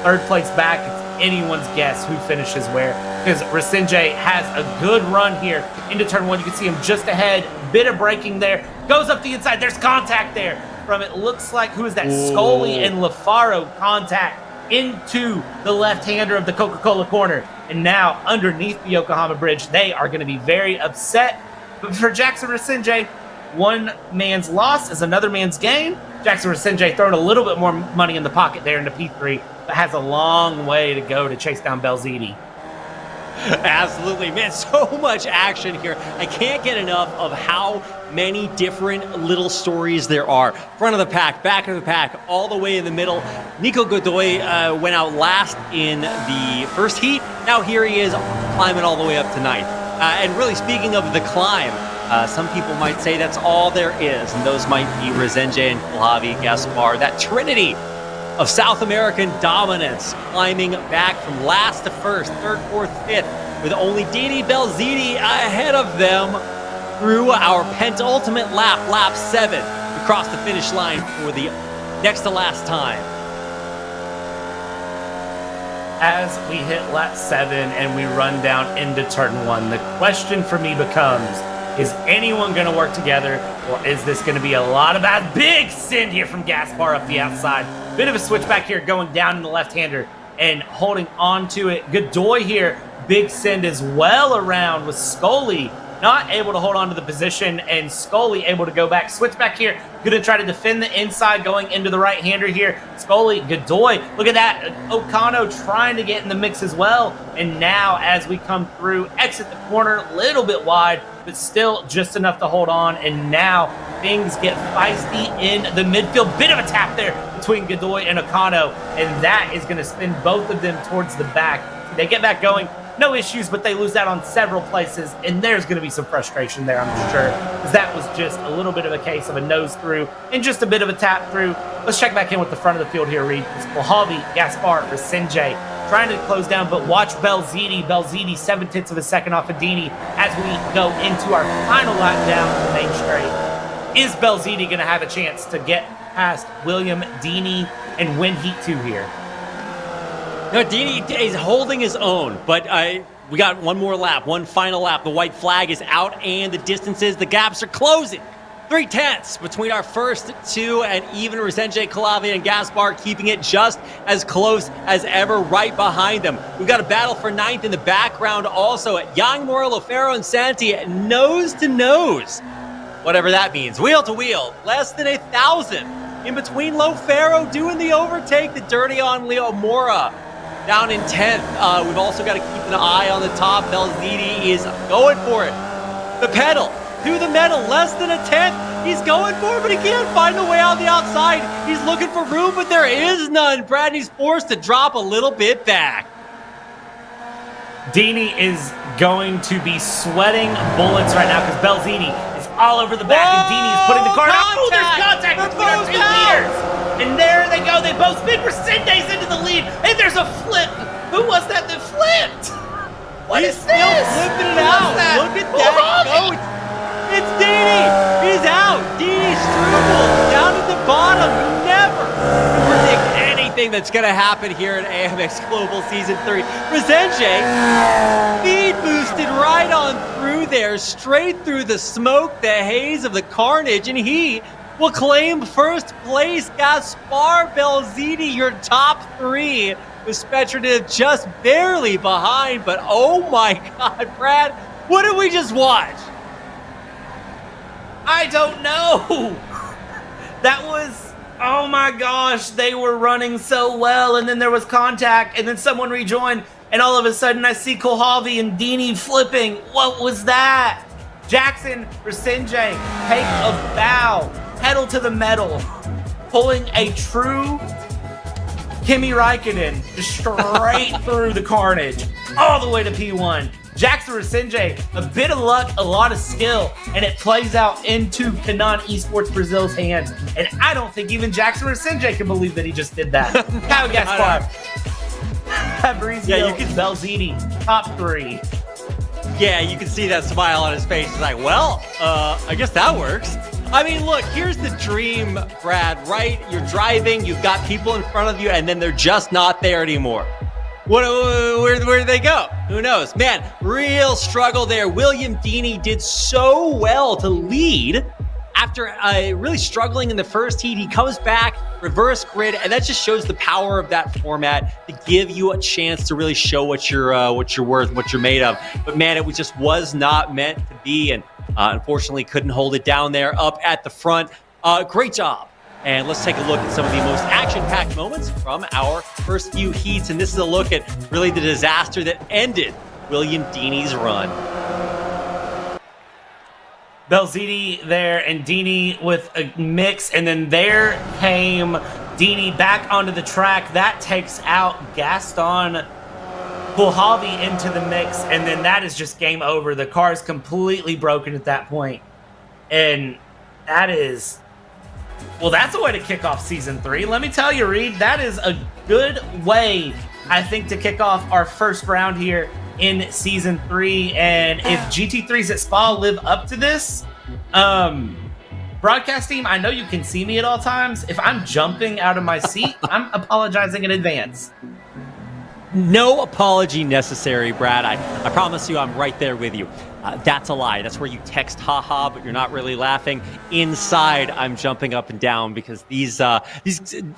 3rd place back, it's anyone's guess who finishes where, because Resenje has a good run here into turn 1. You can see him just ahead, bit of braking there, goes up the inside, there's contact there from, it looks like, who is that? Ooh. Scully and Lafaro contact into the left-hander of the Coca-Cola corner, and now underneath the Yokohama Bridge, they are going to be very upset. But for Jackson Resenje, one man's loss is another man's gain. Jackson Resenje throwing a little bit more money in the pocket there into P3, but has a long way to go to chase down Belziti. Absolutely, man, so much action here. I can't get enough of how many different little stories there are. Front of the pack, back of the pack, all the way in the middle. Nico Godoy went out last in the 1st heat. Now here he is climbing all the way up to 9th. And really, speaking of the climb, some people might say that's all there is, and those might be Resenje and Kohlhabi, Gaspar, that trinity of South American dominance, climbing back from last to 1st, 3rd, 4th, 5th, with only Dini Belziti ahead of them through our penultimate lap, lap 7, across the finish line for the next to last time. as we hit lap 7 and we run down into turn 1, the question for me becomes, is anyone going to work together, or is this going to be a lot of that big send here from Gaspar up the outside? Bit of a switchback here going down in the left-hander and holding on to it. Godoy here, big send as well around with Scully not able to hold on to the position, and Scully able to go back. Switch back here. Going to try to defend the inside going into the right-hander here. Scully, Godoy. Look at that. Okano trying to get in the mix as well. And now as we come through, exit the corner, a little bit wide, but still just enough to hold on. And now things get feisty in the midfield. Bit of a tap there between Godoy and Okano, and that is going to spin both of them towards the back. They get back going. No issues, but they lose out on several places, and there's going to be some frustration there, I'm sure, because that was just a little bit of a case of a nose through and just a bit of a tap through. Let's check back in with the front of the field here, Reed. It's Kohalvi, Gaspar, Rasenjay trying to close down, but watch Belziti. Belziti, 7/10 of a second off of Dini as we go into our final lap down the main straight. Is Belziti going to have a chance to get past William Dini and win Heat 2 here? No, Dini is holding his own, but we got one more lap, one final lap. The white flag is out, and the distances, the gaps are closing. 3/10 between our first two, and even Rasenjay, Kalavi, and Gaspar keeping it just as close as ever right behind them. We've got a battle for 9th in the background also. Yang, Mora, Lofero, and Santi nose to nose. Whatever that means. Wheel to wheel, less than 1,000. In between Lofero doing the overtake, the dirty on Leo Mora. Down in 10th. We've also got to keep an eye on the top. Belziti is going for it. The pedal to the metal, less than 1/10. He's going for it, but he can't find a way out the outside. He's looking for room, but there is none. Bradley's forced to drop a little bit back. Dini is going to be sweating bullets right now because Belziti is all over the back, and Dini is putting the car out. Oh, there's contact between our two leaders. And there they go. They both spin. Rasenjay's into the lead. And there's a flip. Who was that flipped? What is this? Flipping it out. Look at that. Go. It's Dini. He's out. Dini Struble down at the bottom. Never predict anything that's going to happen here in AMX Global Season 3. Rasenjay speed boosted right on through there, straight through the smoke, the haze of the carnage, and he will claim first place. Gaspar, Belziti, your top 3, with Spetrative just barely behind. But oh my God, Brad, what did we just watch? I don't know. That was, oh my gosh, they were running so well, and then there was contact, and then someone rejoined, and all of a sudden I see Kohalvi and Dini flipping. What was that? Jackson, Rasenjay, take a bow. Pedal to the metal, pulling a true Kimi Räikkönen straight through the carnage, all the way to P1. Jackson Rasenjay, a bit of luck, a lot of skill, and it plays out into Canon Esports Brazil's hands. And I don't think even Jackson Rasenjay can believe that he just did that. Kyle Gaspar, Fabrizio, Belziti, top 3. Yeah, you can see that smile on his face. He's like, well, I guess that works. I mean, look, here's the dream, Brad, right? You're driving, you've got people in front of you, and then they're just not there anymore. Where did they go? Who knows? Man, real struggle there. William Dini did so well to lead after really struggling in the first heat. He comes back, reverse grid, and that just shows the power of that format to give you a chance to really show what you're worth, what you're made of. But man, it was not meant to be, and unfortunately couldn't hold it down there up at the front. Great job. And let's take a look at some of the most action-packed moments from our first few heats. And this is a look at really the disaster that ended William Dini's run. Belziti there and Dini with a mix, and then there came Dini back onto the track. That takes out Gaston Kohalvi into the mix, and then that is just game over. The car is completely broken at that point. And that is, well, that's a way to kick off Season 3. Let me tell you, Reed, that is a good way, I think, to kick off our first round here in Season 3. And if GT3s at Spa live up to this, broadcast team, I know you can see me at all times. If I'm jumping out of my seat, I'm apologizing in advance. No apology necessary, Brad. I promise you I'm right there with you. That's a lie. That's where you text haha, but you're not really laughing. Inside, I'm jumping up and down because these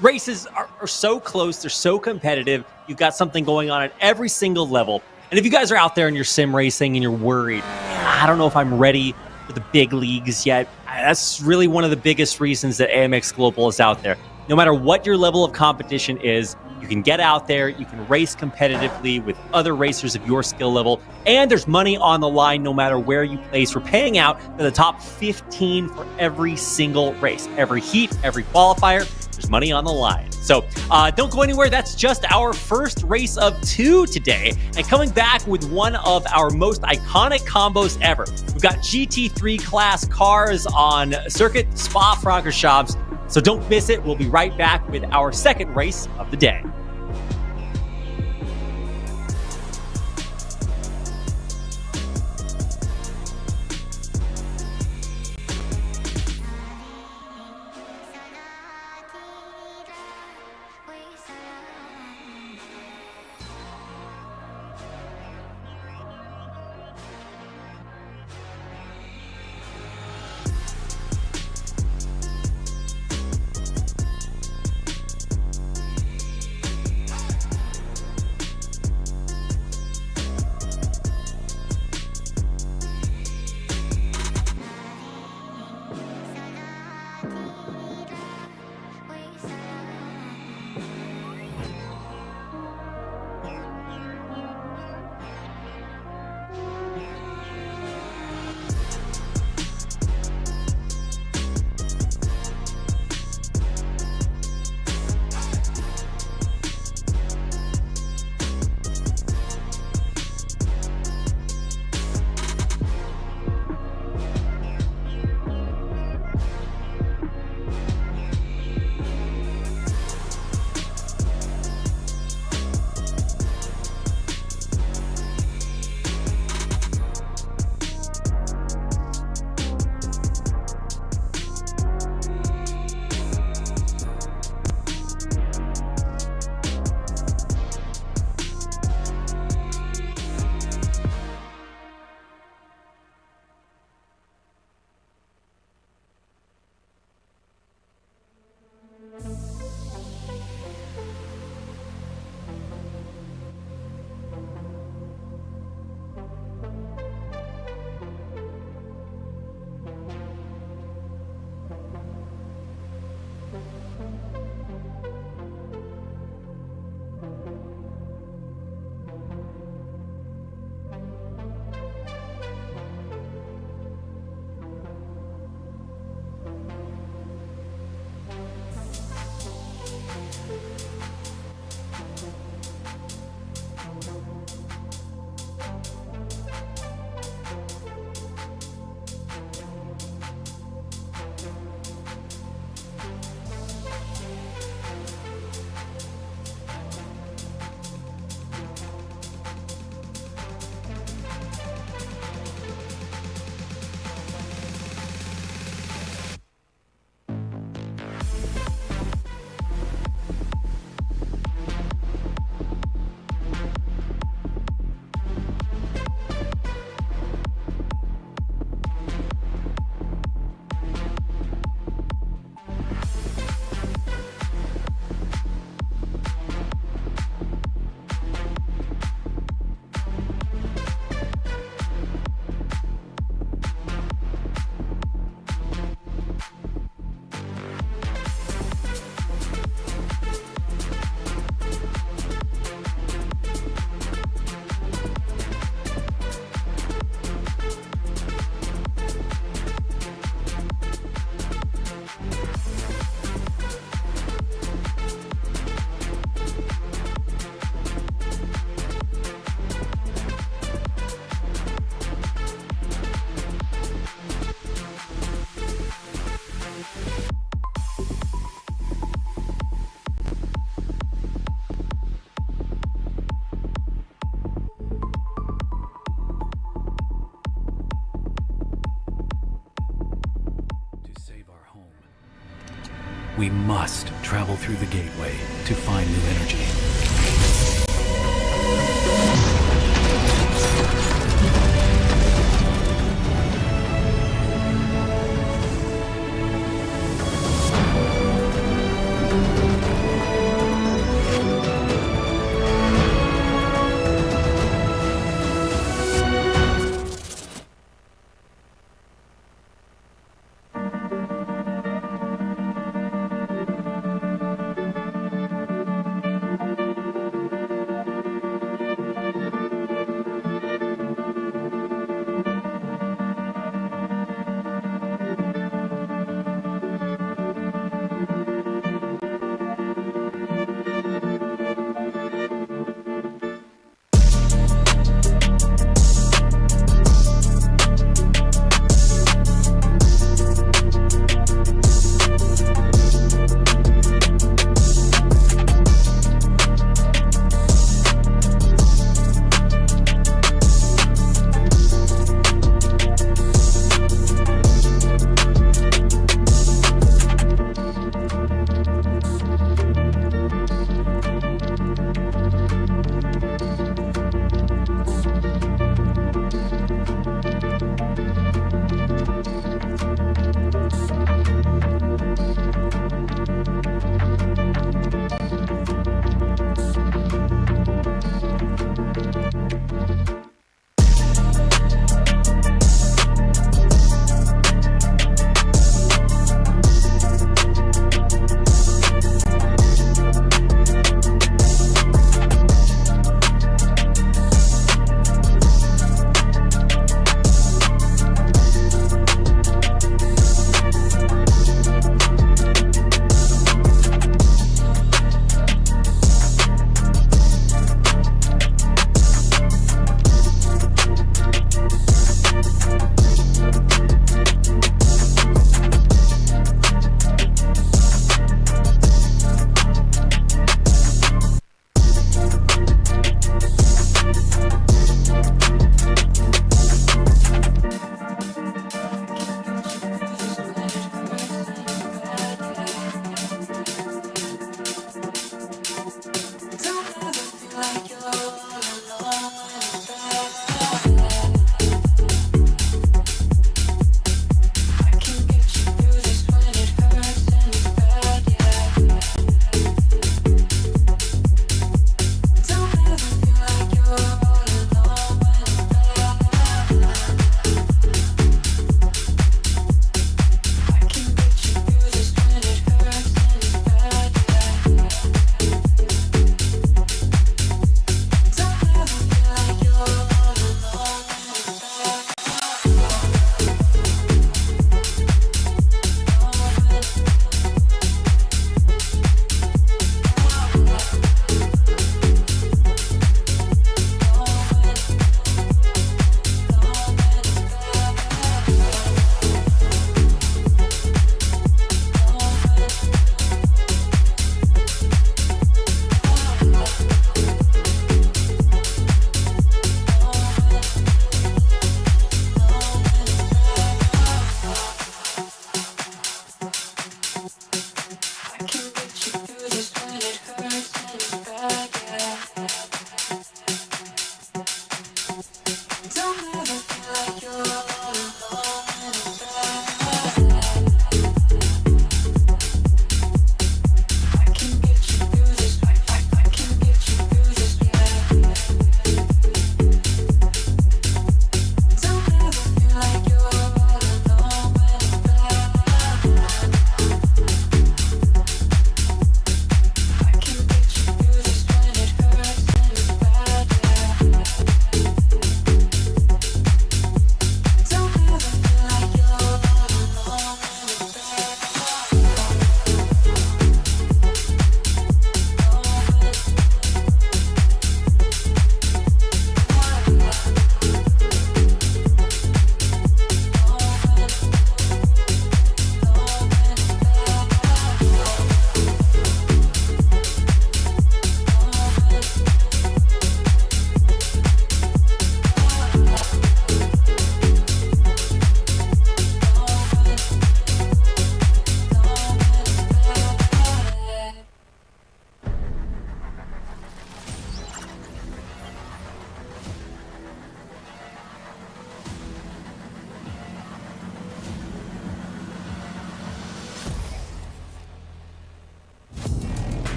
races are so close. They're so competitive. You've got something going on at every single level. And if you guys are out there and you're sim racing and you're worried, I don't know if I'm ready for the big leagues yet. That's really one of the biggest reasons that AMX Global is out there. No matter what your level of competition is, you can get out there, you can race competitively with other racers of your skill level, and there's money on the line no matter where you place. We're paying out for the top 15 for every single race. Every heat, every qualifier, there's money on the line. So don't go anywhere. That's just our first race of 2 today. And coming back with one of our most iconic combos ever. We've got GT3 class cars on circuit, Spa-Francorchamps. So don't miss it. We'll be right back with our second race of the day. We must travel through the gateway to find new energy.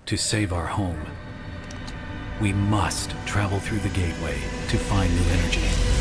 to save our home. We must travel through the gateway to find new energy.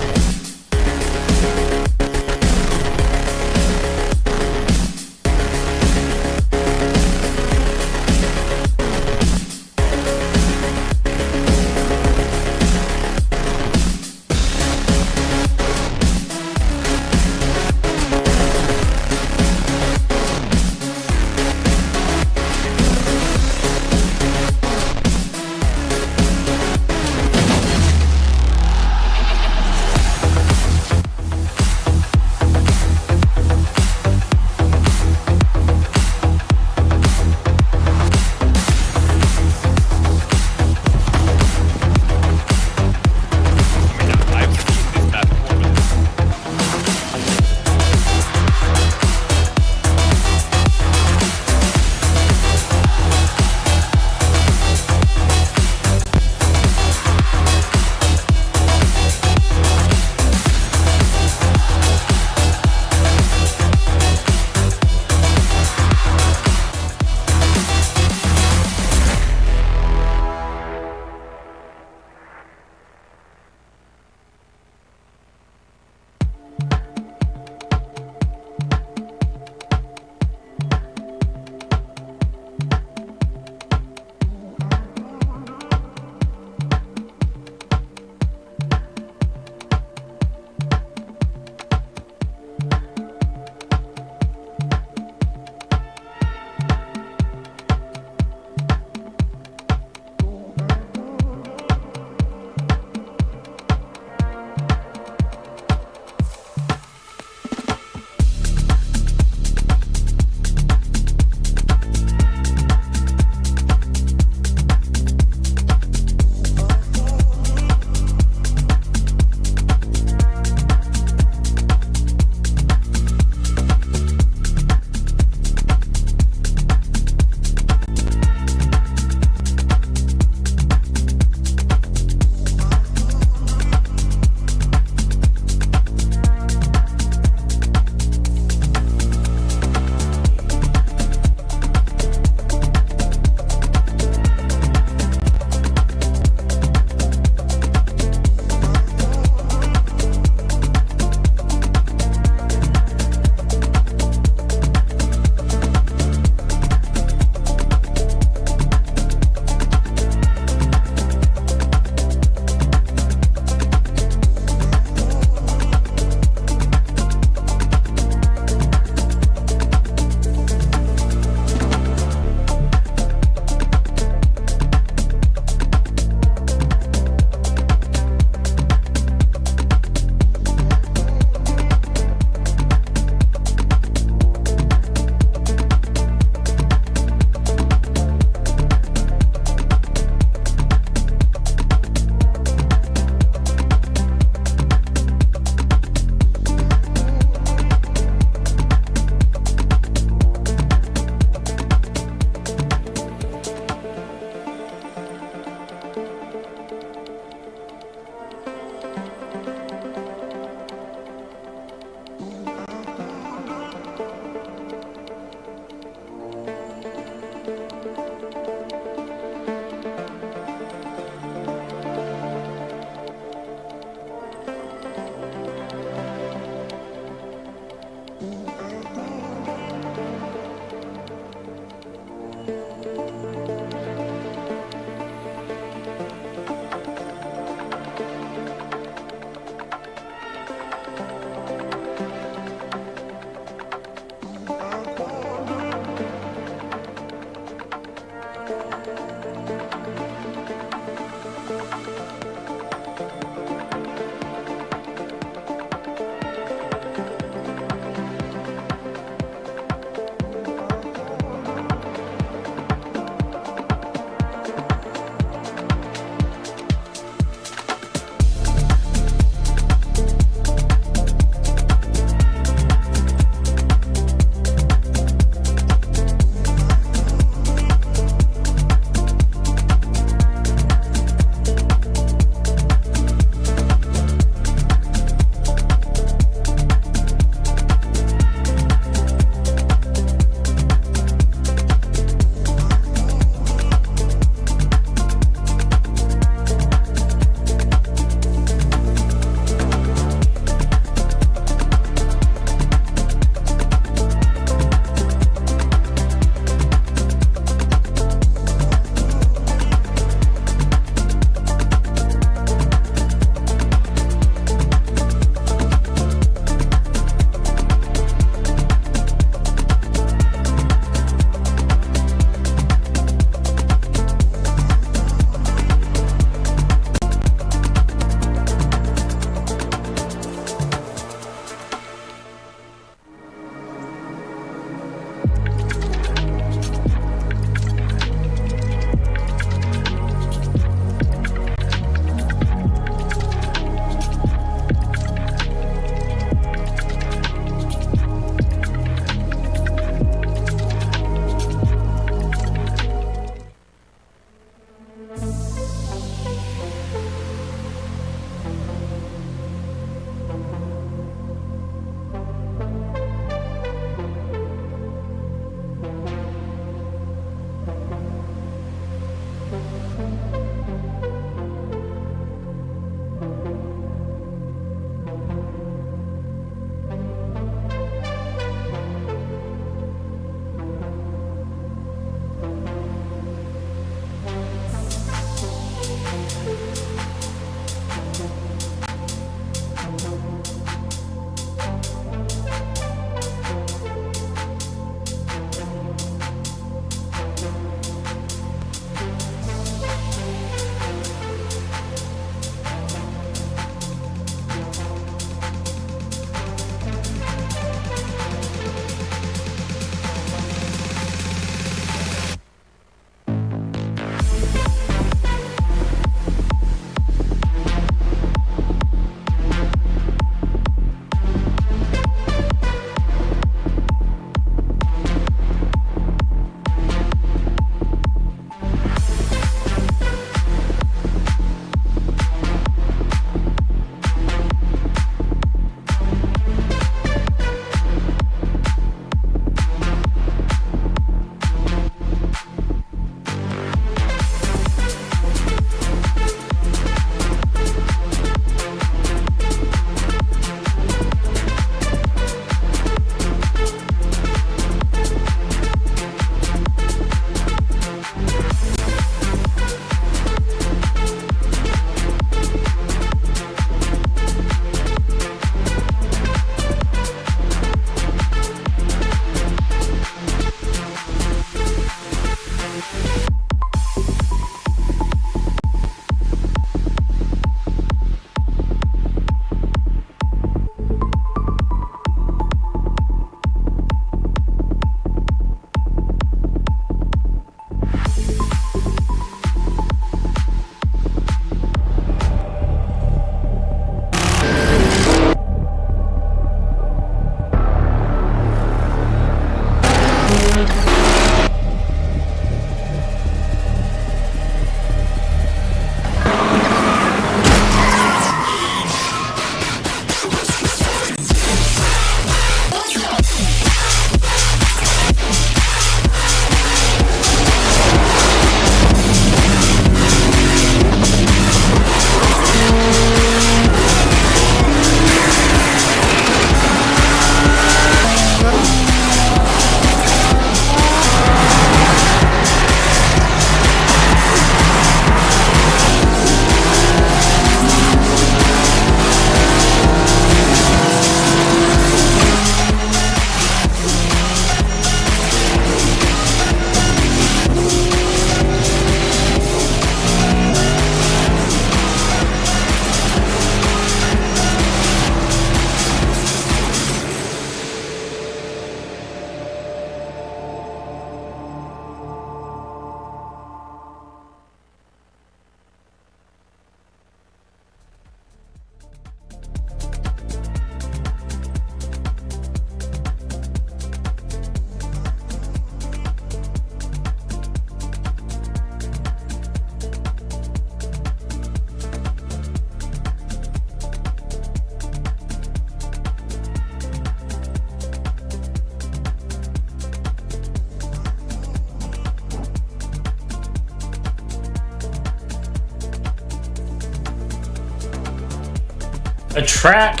A track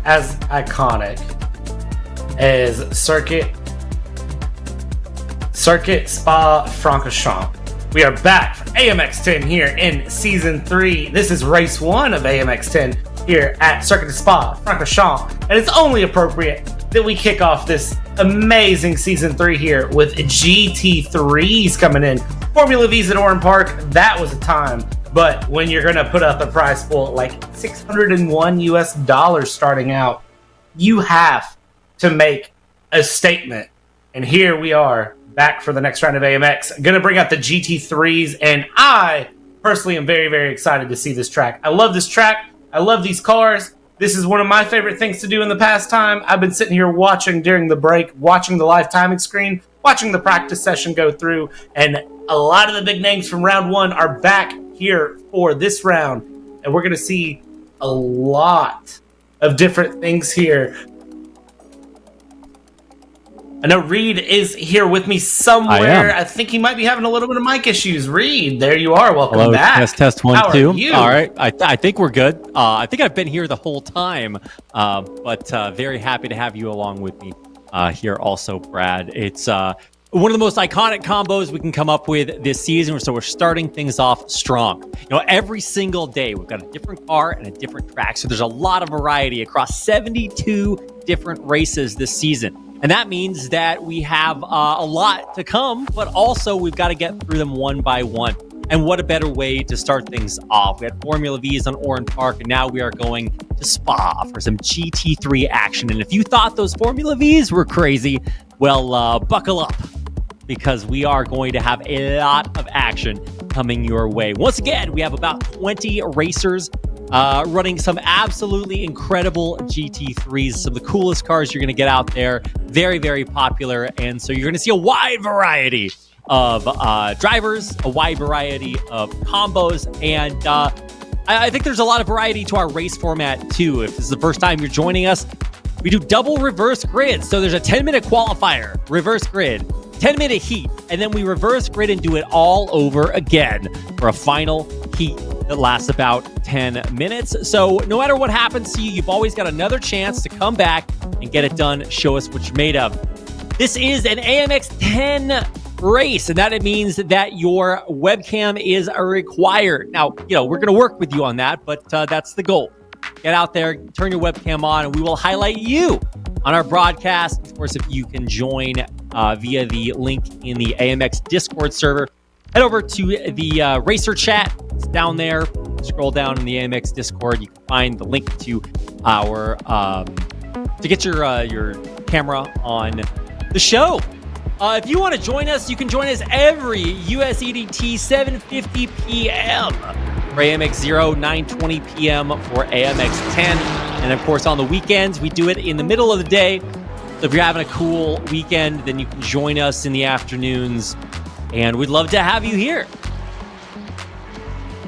as iconic as Circuit Spa-Francorchamps. We are back for AMX 10 here in Season 3. This is Race 1 of AMX 10 here at Circuit Spa-Francorchamps. And it's only appropriate that we kick off this amazing Season 3 here with GT3s coming in. Formula V's at Oran Park, that was a time. But when you're going to put up a prize pool like $601 US starting out, you have to make a statement. And here we are, back for the next round of AMX. Going to bring out the GT3s, and I personally am very, very excited to see this track. I love this track. I love these cars. This is one of my favorite things to do in the past time. I've been sitting here watching during the break, watching the live timing screen, watching the practice session go through, and a lot of the big names from round one are back here for this round. And we're going to see a lot of different things here. I know Reed is here with me somewhere. I think he might be having a little bit of mic issues. Reed, there you are. Welcome Hello, back. Test 1, How 2. Are you? All right. I think we're good. I think I've been here the whole time, but very happy to have you along with me here also, Brad. It's one of the most iconic combos we can come up with this season, so we're starting things off strong. You know, every single day we've got a different car and a different track, so there's a lot of variety across 72 different races this season. And that means that we have a lot to come, but also we've got to get through them one by one. And what a better way to start things off. We had Formula V's on Oran Park, and now we are going to Spa for some GT3 action. And if you thought those Formula V's were crazy, well, buckle up, because we are going to have a lot of action coming your way. Once again, we have about 20 racers running some absolutely incredible GT3s, some of the coolest cars you're going to get out there. Very, very popular. And so you're going to see a wide variety of drivers, a wide variety of combos, and I think there's a lot of variety to our race format too. If this is the first time you're joining us, we do double reverse grid. So there's a 10-minute qualifier, reverse grid, 10-minute heat, and then we reverse grid and do it all over again for a final heat that lasts about 10 minutes. So no matter what happens to you, you've always got another chance to come back and get it done. Show us what you're made of. This is an AMX 10 race, and that it means that your webcam is required. Now, you know, we're going to work with you on that, but that's the goal. Get out there, turn your webcam on, and we will highlight you on our broadcast. Of course, if you can join via the link in the AMX Discord server, head over to the Racer chat. It's down there. Scroll down in the AMX Discord. You can find the link to our to get your camera on the show. If you want to join us, you can join us every US EDT 7:50 p.m. for AMX 0, 9:20 p.m. for AMX 10. And of course, on the weekends, we do it in the middle of the day. So if you're having a cool weekend, then you can join us in the afternoons. And we'd love to have you here.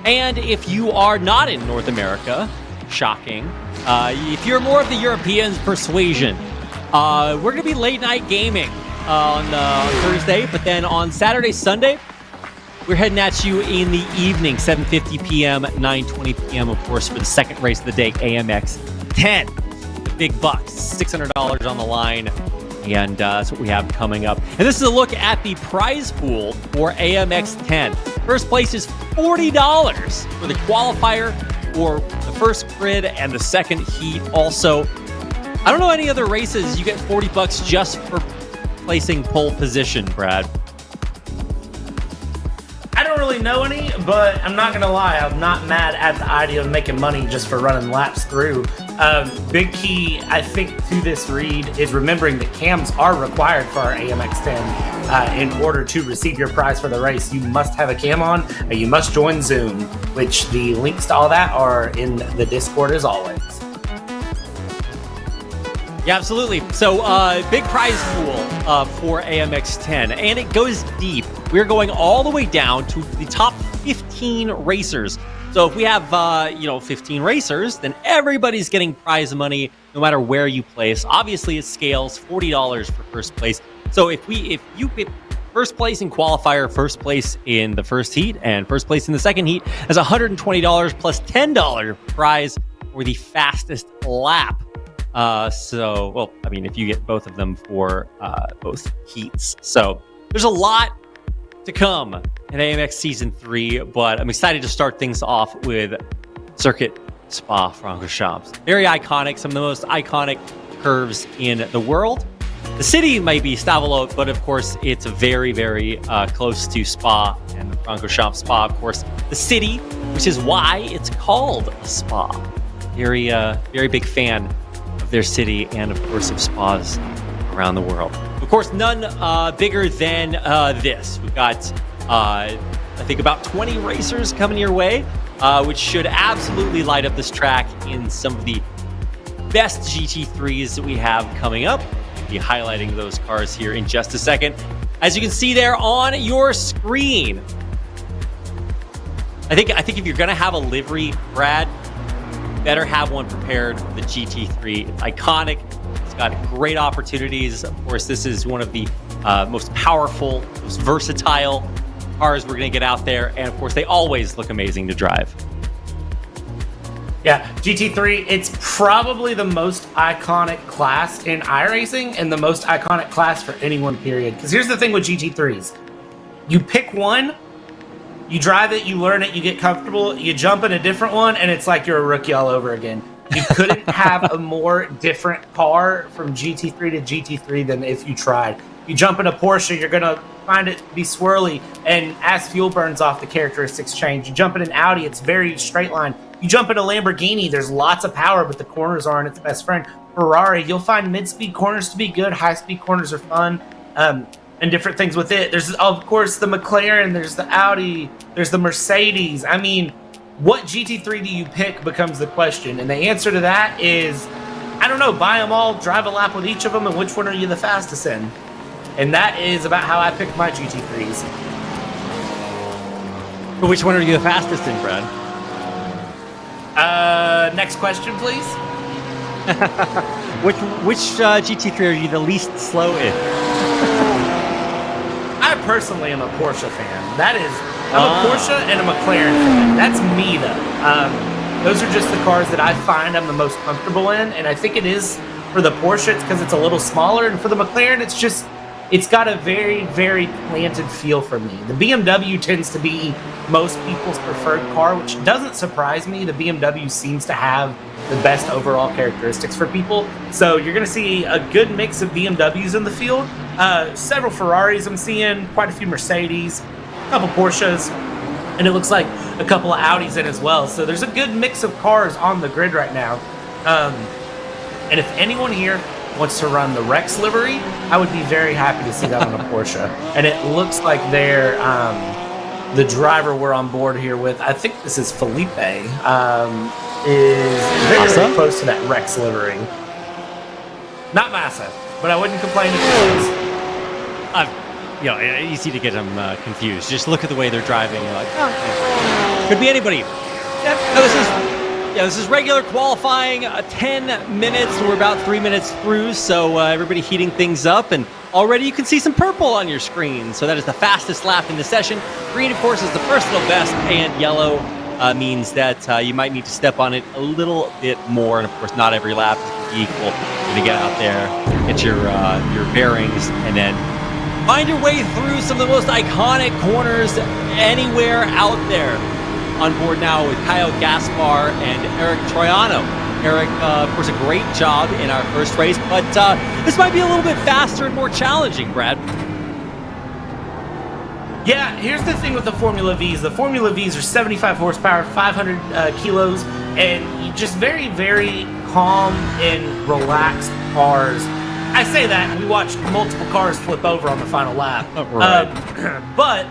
And if you are not in North America, shocking, if you're more of the Europeans persuasion, we're going to be late night gaming on Thursday, but then on Saturday, Sunday, we're heading at you in the evening, 7:50 p.m., 9:20 p.m., of course, for the second race of the day, AMX 10. The big bucks, $600 on the line, and that's what we have coming up. And this is a look at the prize pool for AMX 10. First place is $40 for the qualifier for the first grid and the second heat. Also, I don't know any other races you get $40 just for placing pole position, Brad. I don't really know any, but I'm not gonna lie, I'm not mad at the idea of making money just for running laps through. Big key, I think, to this read is remembering that cams are required for our AMX 10. In order to receive your prize for the race, you must have a cam on, and you must join Zoom, which the links to all that are in the Discord as always. Yeah, absolutely. So, big prize pool for AMX 10, and it goes deep. We're going all the way down to the top 15 racers. So if we have, 15 racers, then everybody's getting prize money no matter where you place. Obviously, it scales $40 for first place. So if you get first place in qualifier, first place in the first heat, and first place in the second heat, that's $120 plus $10 prize for the fastest lap. Well, I mean, if you get both of them for both heats. So there's a lot to come in AMX Season 3, but I'm excited to start things off with Circuit Spa-Francorchamps. Very iconic, some of the most iconic curves in the world. The city might be Stavelot, but of course it's very, very close to Spa and the Francorchamps Spa, of course, the city, which is why it's called a spa. Very, very big fan of their city and of course of spas around the world. Of course, none bigger than this. We've got, I think, about 20 racers coming your way, which should absolutely light up this track in some of the best GT3s that we have coming up. We'll be highlighting those cars here in just a second. As you can see there on your screen, I think if you're going to have a livery, Brad, better have one prepared for the GT3. It's iconic. It's got great opportunities. Of course, this is one of the most powerful, most versatile cars we're going to get out there. And of course, they always look amazing to drive. Yeah, GT3, it's probably the most iconic class in iRacing and the most iconic class for anyone, period. Because here's the thing with GT3s. You pick one, you drive it, you learn it, you get comfortable, you jump in a different one, and it's like you're a rookie all over again. You couldn't have a more different car from GT3 to GT3 than if you tried. You jump in a Porsche, you're going to find it to be swirly, and as fuel burns off, the characteristics change. You jump in an Audi, it's very straight line. You jump in a Lamborghini, there's lots of power, but the corners aren't its best friend. Ferrari, you'll find mid-speed corners to be good, high-speed corners are fun, and different things with it. There's, of course, the McLaren, there's the Audi, there's the Mercedes. I mean, what GT3 do you pick becomes the question, and the answer to that is, I don't know, buy them all, drive a lap with each of them, and which one are you the fastest in? And that is about how I picked my GT3s. But which one are you the fastest in, Brad? Next question, please. Which GT3 are you the least slow in? I personally am a Porsche fan. I'm a Porsche and a McLaren fan. That's me, though. Those are just the cars that I find I'm the most comfortable in, and I think it is for the Porsche, it's because it's a little smaller, and for the McLaren, it's got a very, very planted feel for me. The BMW tends to be most people's preferred car, which doesn't surprise me. The BMW seems to have the best overall characteristics for people. So you're going to see a good mix of BMWs in the field. Several Ferraris I'm seeing, quite a few Mercedes, a couple Porsches, and it looks like a couple of Audis in as well. So there's a good mix of cars on the grid right now. And if anyone here wants to run the Rex livery, I would be very happy to see that on a Porsche. And it looks like they're the driver we're on board here with, I think this is Felipe, is very close to that Rex livery. Not Massa, but I wouldn't complain if it was. Easy to get them confused. Just look at the way they're driving. You're like, could be anybody. This is regular qualifying, 10 minutes. We're about 3 minutes through, so everybody heating things up, and already you can see some purple on your screen. So that is the fastest lap in the session. Green, of course, is the personal best, and yellow means that you might need to step on it a little bit more. And of course, not every lap is equal. You're gonna get out there, get your bearings, and then find your way through some of the most iconic corners anywhere out there. On board now with Kyle Gaspar and Eric Troiano. Eric, of course, a great job in our first race, but this might be a little bit faster and more challenging, Brad. Yeah, here's the thing with the Formula Vs. The Formula Vs are 75 horsepower, 500 kilos, and just very, very calm and relaxed cars. I say that, we watched multiple cars flip over on the final lap. But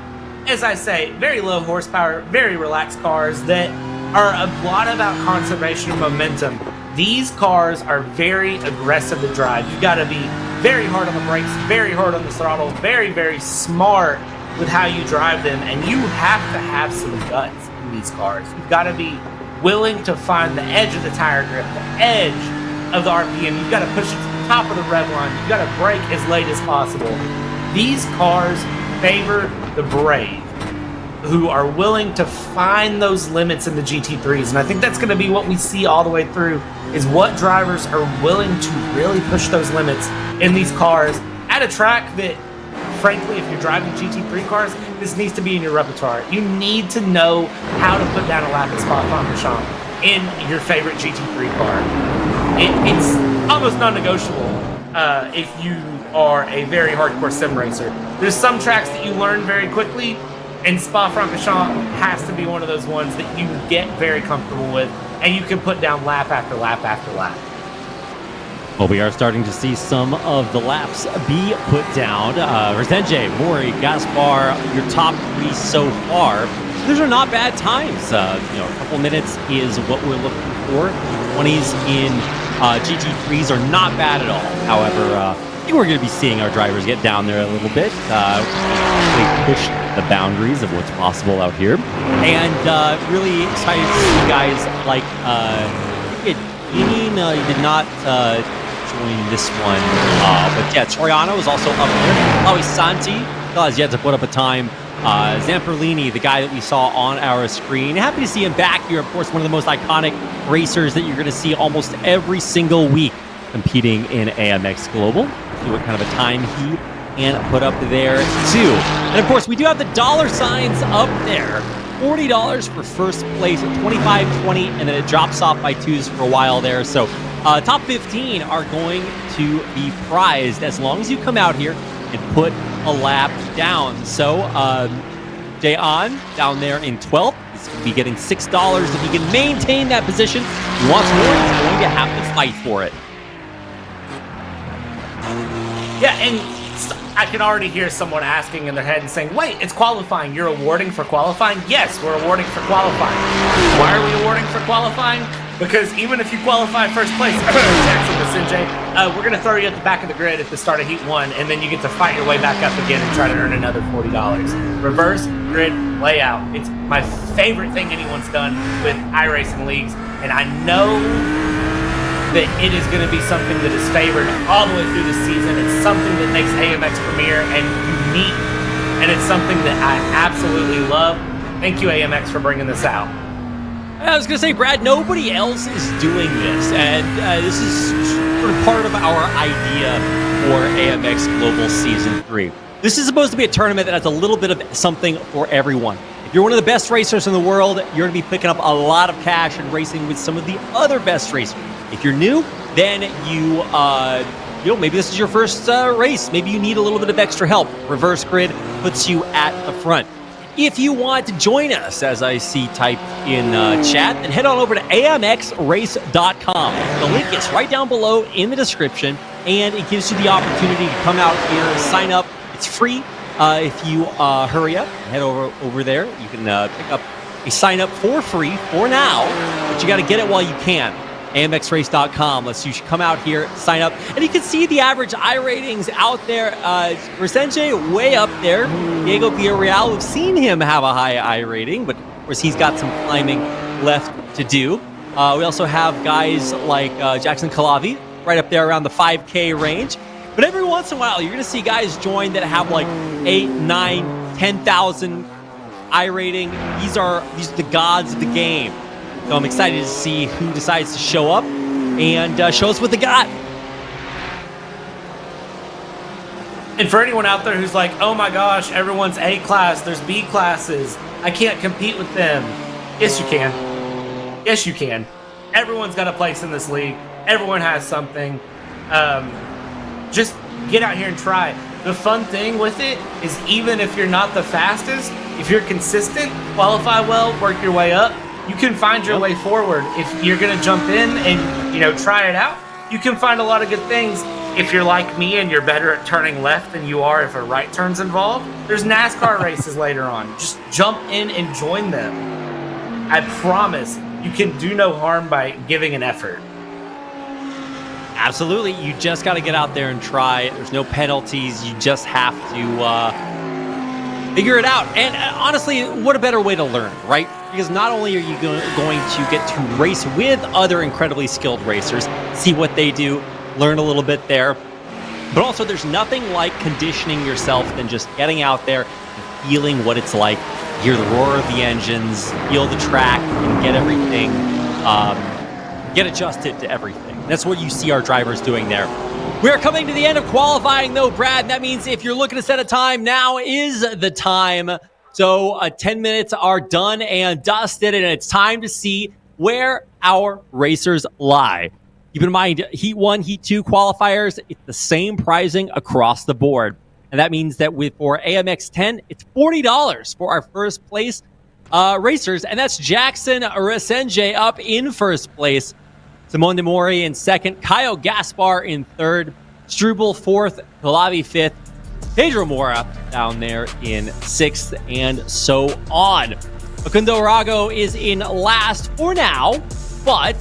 as I say, very low horsepower, very relaxed cars that are a lot about conservation of momentum. These cars are very aggressive to drive. You've got to be very hard on the brakes, very hard on the throttle, very, very smart with how you drive them, and you have to have some guts in these cars. You've got to be willing to find the edge of the tire grip, the edge of the RPM. You've got to push it to the top of the rev line. You've got to brake as late as possible. These cars favor the brave. who are willing to find those limits in the GT3s. And I think that's going to be what we see all the way through, is what drivers are willing to really push those limits in these cars at a track that, frankly, if you're driving GT3 cars, this needs to be in your repertoire. You need to know how to put down a lap at Spa-Francorchamps in your favorite GT3 car. It's almost non-negotiable if you are a very hardcore sim racer. There's some tracks that you learn very quickly, and Spa-Francorchamps has to be one of those ones that you get very comfortable with, and you can put down lap after lap after lap. Well, we are starting to see some of the laps be put down. Resenge, Mori, Gaspar, your top 3 so far. Those are not bad times. A couple minutes is what we're looking for. 20s in GT3s are not bad at all. However, I think we're going to be seeing our drivers get down there a little bit. They push the boundaries of what's possible out here. And really excited to see guys like Ian did not join this one. But yeah, Troiano was also up there. Louis Santi has yet to put up a time. Zamperlini, the guy that we saw on our screen. Happy to see him back here. Of course, one of the most iconic racers that you're going to see almost every single week competing in AMX Global. See what kind of a time he can put up there, too. And of course, we do have the dollar signs up there. $40 for first place, $25.20, and then it drops off by 2s for a while there. So top 15 are going to be prized as long as you come out here and put a lap down. So Jayon down there in 12th is going to be getting $6 if he can maintain that position. He wants more, he's going to have to fight for it. Yeah, and I can already hear someone asking in their head and saying, wait, it's qualifying. You're awarding for qualifying? Yes, we're awarding for qualifying. Why are we awarding for qualifying? Because even if you qualify first place, Jackson Basinje, we're going to throw you at the back of the grid at the start of Heat 1, and then you get to fight your way back up again and try to earn another $40. Reverse grid layout. It's my favorite thing anyone's done with iRacing leagues, and I know that it is going to be something that is favored all the way through the season. It's something that makes AMX Premier and unique, and it's something that I absolutely love. Thank you, AMX, for bringing this out. I was going to say, Brad, nobody else is doing this, and this is sort of part of our idea for AMX Global Season 3. This is supposed to be a tournament that has a little bit of something for everyone. If you're one of the best racers in the world, you're going to be picking up a lot of cash and racing with some of the other best racers. If you're new, then you maybe this is your first race. Maybe you need a little bit of extra help. Reverse grid puts you at the front. If you want to join us, as I see typed in chat, then head on over to amxrace.com. The link is right down below in the description, and it gives you the opportunity to come out here and sign up. It's free if you hurry up. Head over there. You can pick up a sign up for free for now, but you got to get it while you can. AMXrace.com lets you come out here, sign up, and you can see the average I ratings out there. Resenge way up there. Diego Villarreal, we've seen him have a high I rating, but of course he's got some climbing left to do. We also have guys like Jackson Calavi right up there around the 5K range. But every once in a while, you're going to see guys join that have like 8, 9, 10,000 I rating. These are the gods of the game. So I'm excited to see who decides to show up and show us what they got. And for anyone out there who's like, oh my gosh, everyone's A class, there's B classes, I can't compete with them. Yes, you can. Yes, you can. Everyone's got a place in this league. Everyone has something. Just get out here and try. The fun thing with it is even if you're not the fastest, if you're consistent, qualify well, work your way up, you can find your way forward. If you're going to jump in and, try it out, you can find a lot of good things. If you're like me and you're better at turning left than you are if a right turn's involved, there's NASCAR races later on. Just jump in and join them. I promise you can do no harm by giving an effort. Absolutely. You just got to get out there and try. There's no penalties. You just have to figure it out. And honestly, what a better way to learn, right? Because not only are you going to get to race with other incredibly skilled racers, see what they do, learn a little bit there, but also there's nothing like conditioning yourself than just getting out there and feeling what it's like hear the roar of the engines, feel the track, and get everything, get adjusted to everything. That's what you see our drivers doing there. We're coming to the end of qualifying, though, Brad. And that means if you're looking to set a time, now is the time. So 10 minutes are done and dusted, and it's time to see where our racers lie. Keep in mind, Heat 1, Heat 2 qualifiers, it's the same pricing across the board. And that means that for AMX 10, it's $40 for our first place racers. And that's Jackson Resenje up in first place. Simone de Mori in second. Caio Gaspar in third. Struble fourth. Calavi fifth. Pedro Mora down there in sixth, and so on. Facundo Arago is in last for now, but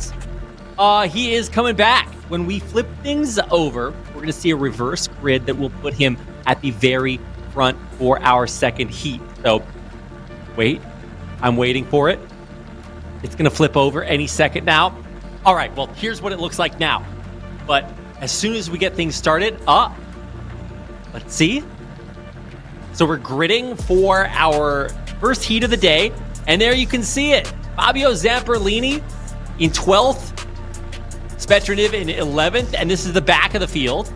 he is coming back. When we flip things over, we're going to see a reverse grid that will put him at the very front for our second heat. So, wait. I'm waiting for it. It's going to flip over any second now. All right, well, here's what it looks like now. But as soon as we get things started, let's see. So we're gridding for our first heat of the day. And there you can see it. Fabio Zamperlini in 12th. Spetraniv in 11th. And this is the back of the field.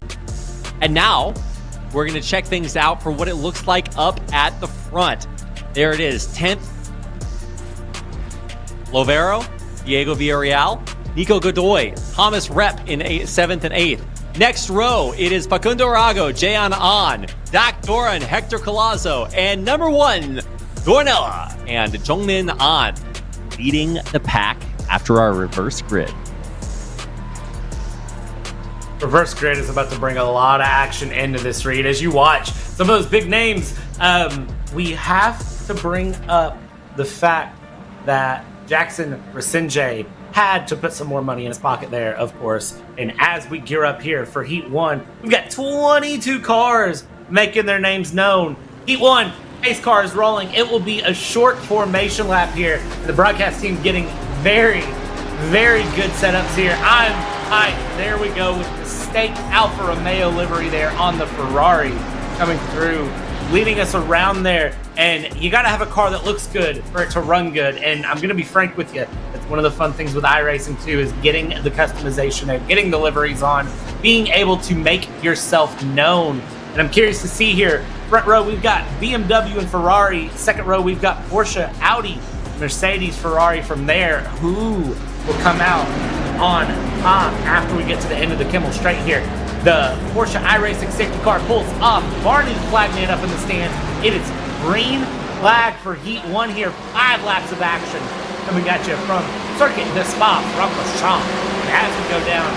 And now we're going to check things out for what it looks like up at the front. There it is, 10th. Lovero, Diego Villarreal, Nico Godoy, Thomas Rep in 7th and 8th. Next row, it is Facundo Arago, Jayon An, Dak Doran, Hector Collazo, and number 1, Dornella and Jongmin An leading the pack after our reverse grid. Reverse grid is about to bring a lot of action into this read. As you watch some of those big names, we have to bring up the fact that Jackson Resenje had to put some more money in his pocket there, of course. And as we gear up here for Heat 1, we've got 22 cars making their names known. Heat 1, pace car is rolling. It will be a short formation lap here. And the broadcast team getting very, very good setups here. I'm hyped. There we go with the Stake Alfa Romeo livery there on the Ferrari coming through, leading us around there. And you got to have a car that looks good for it to run good. And I'm going to be frank with you. That's one of the fun things with iRacing too, is getting the customization and getting the liveries on, being able to make yourself known. And I'm curious to see here. Front row, we've got BMW and Ferrari. Second row, we've got Porsche, Audi, Mercedes, Ferrari. From there, who will come out on top after we get to the end of the Kimmel Straight here? The Porsche iRacing safety car pulls off. Barney's flag man up in the stands. It is green flag for Heat 1 here. 5 laps of action coming at you from Circuit de Spa, Francorchamps. And as we go down,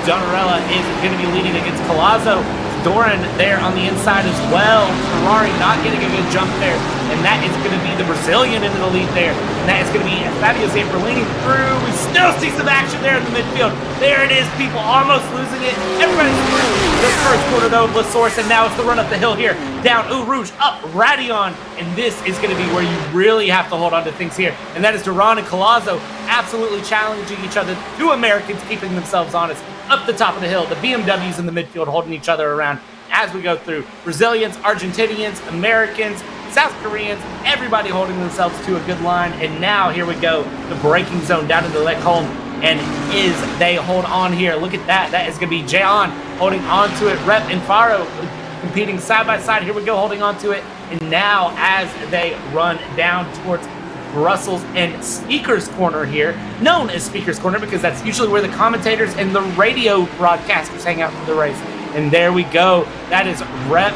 Donarella is going to be leading against Collazo. Doran there on the inside as well. Ferrari not getting a good jump there. And that is going to be the Brazilian into the lead there. And that is going to be Fabio Zamperlini through. We still see some action there in the midfield. There it is, people almost losing it. Everybody's through this first quarter though of La Source. And now it's the run up the hill here. Down Eau Rouge, up Radion. And this is going to be where you really have to hold on to things here. And that is Duran and Collazo absolutely challenging each other. 2 Americans keeping themselves honest. Up the top of the hill, the BMWs in the midfield holding each other around as we go through. Brazilians, Argentinians, Americans, South Koreans, everybody holding themselves to a good line. And now here we go, the braking zone down into Lekholm. And is they hold on here. Look at that. That is going to be Jayon holding on to it. Rep and Faro competing side by side. Here we go, holding on to it. And now as they run down towards Brussels and Speaker's Corner here, known as Speaker's Corner because that's usually where the commentators and the radio broadcasters hang out for the race. And there we go. That is Rep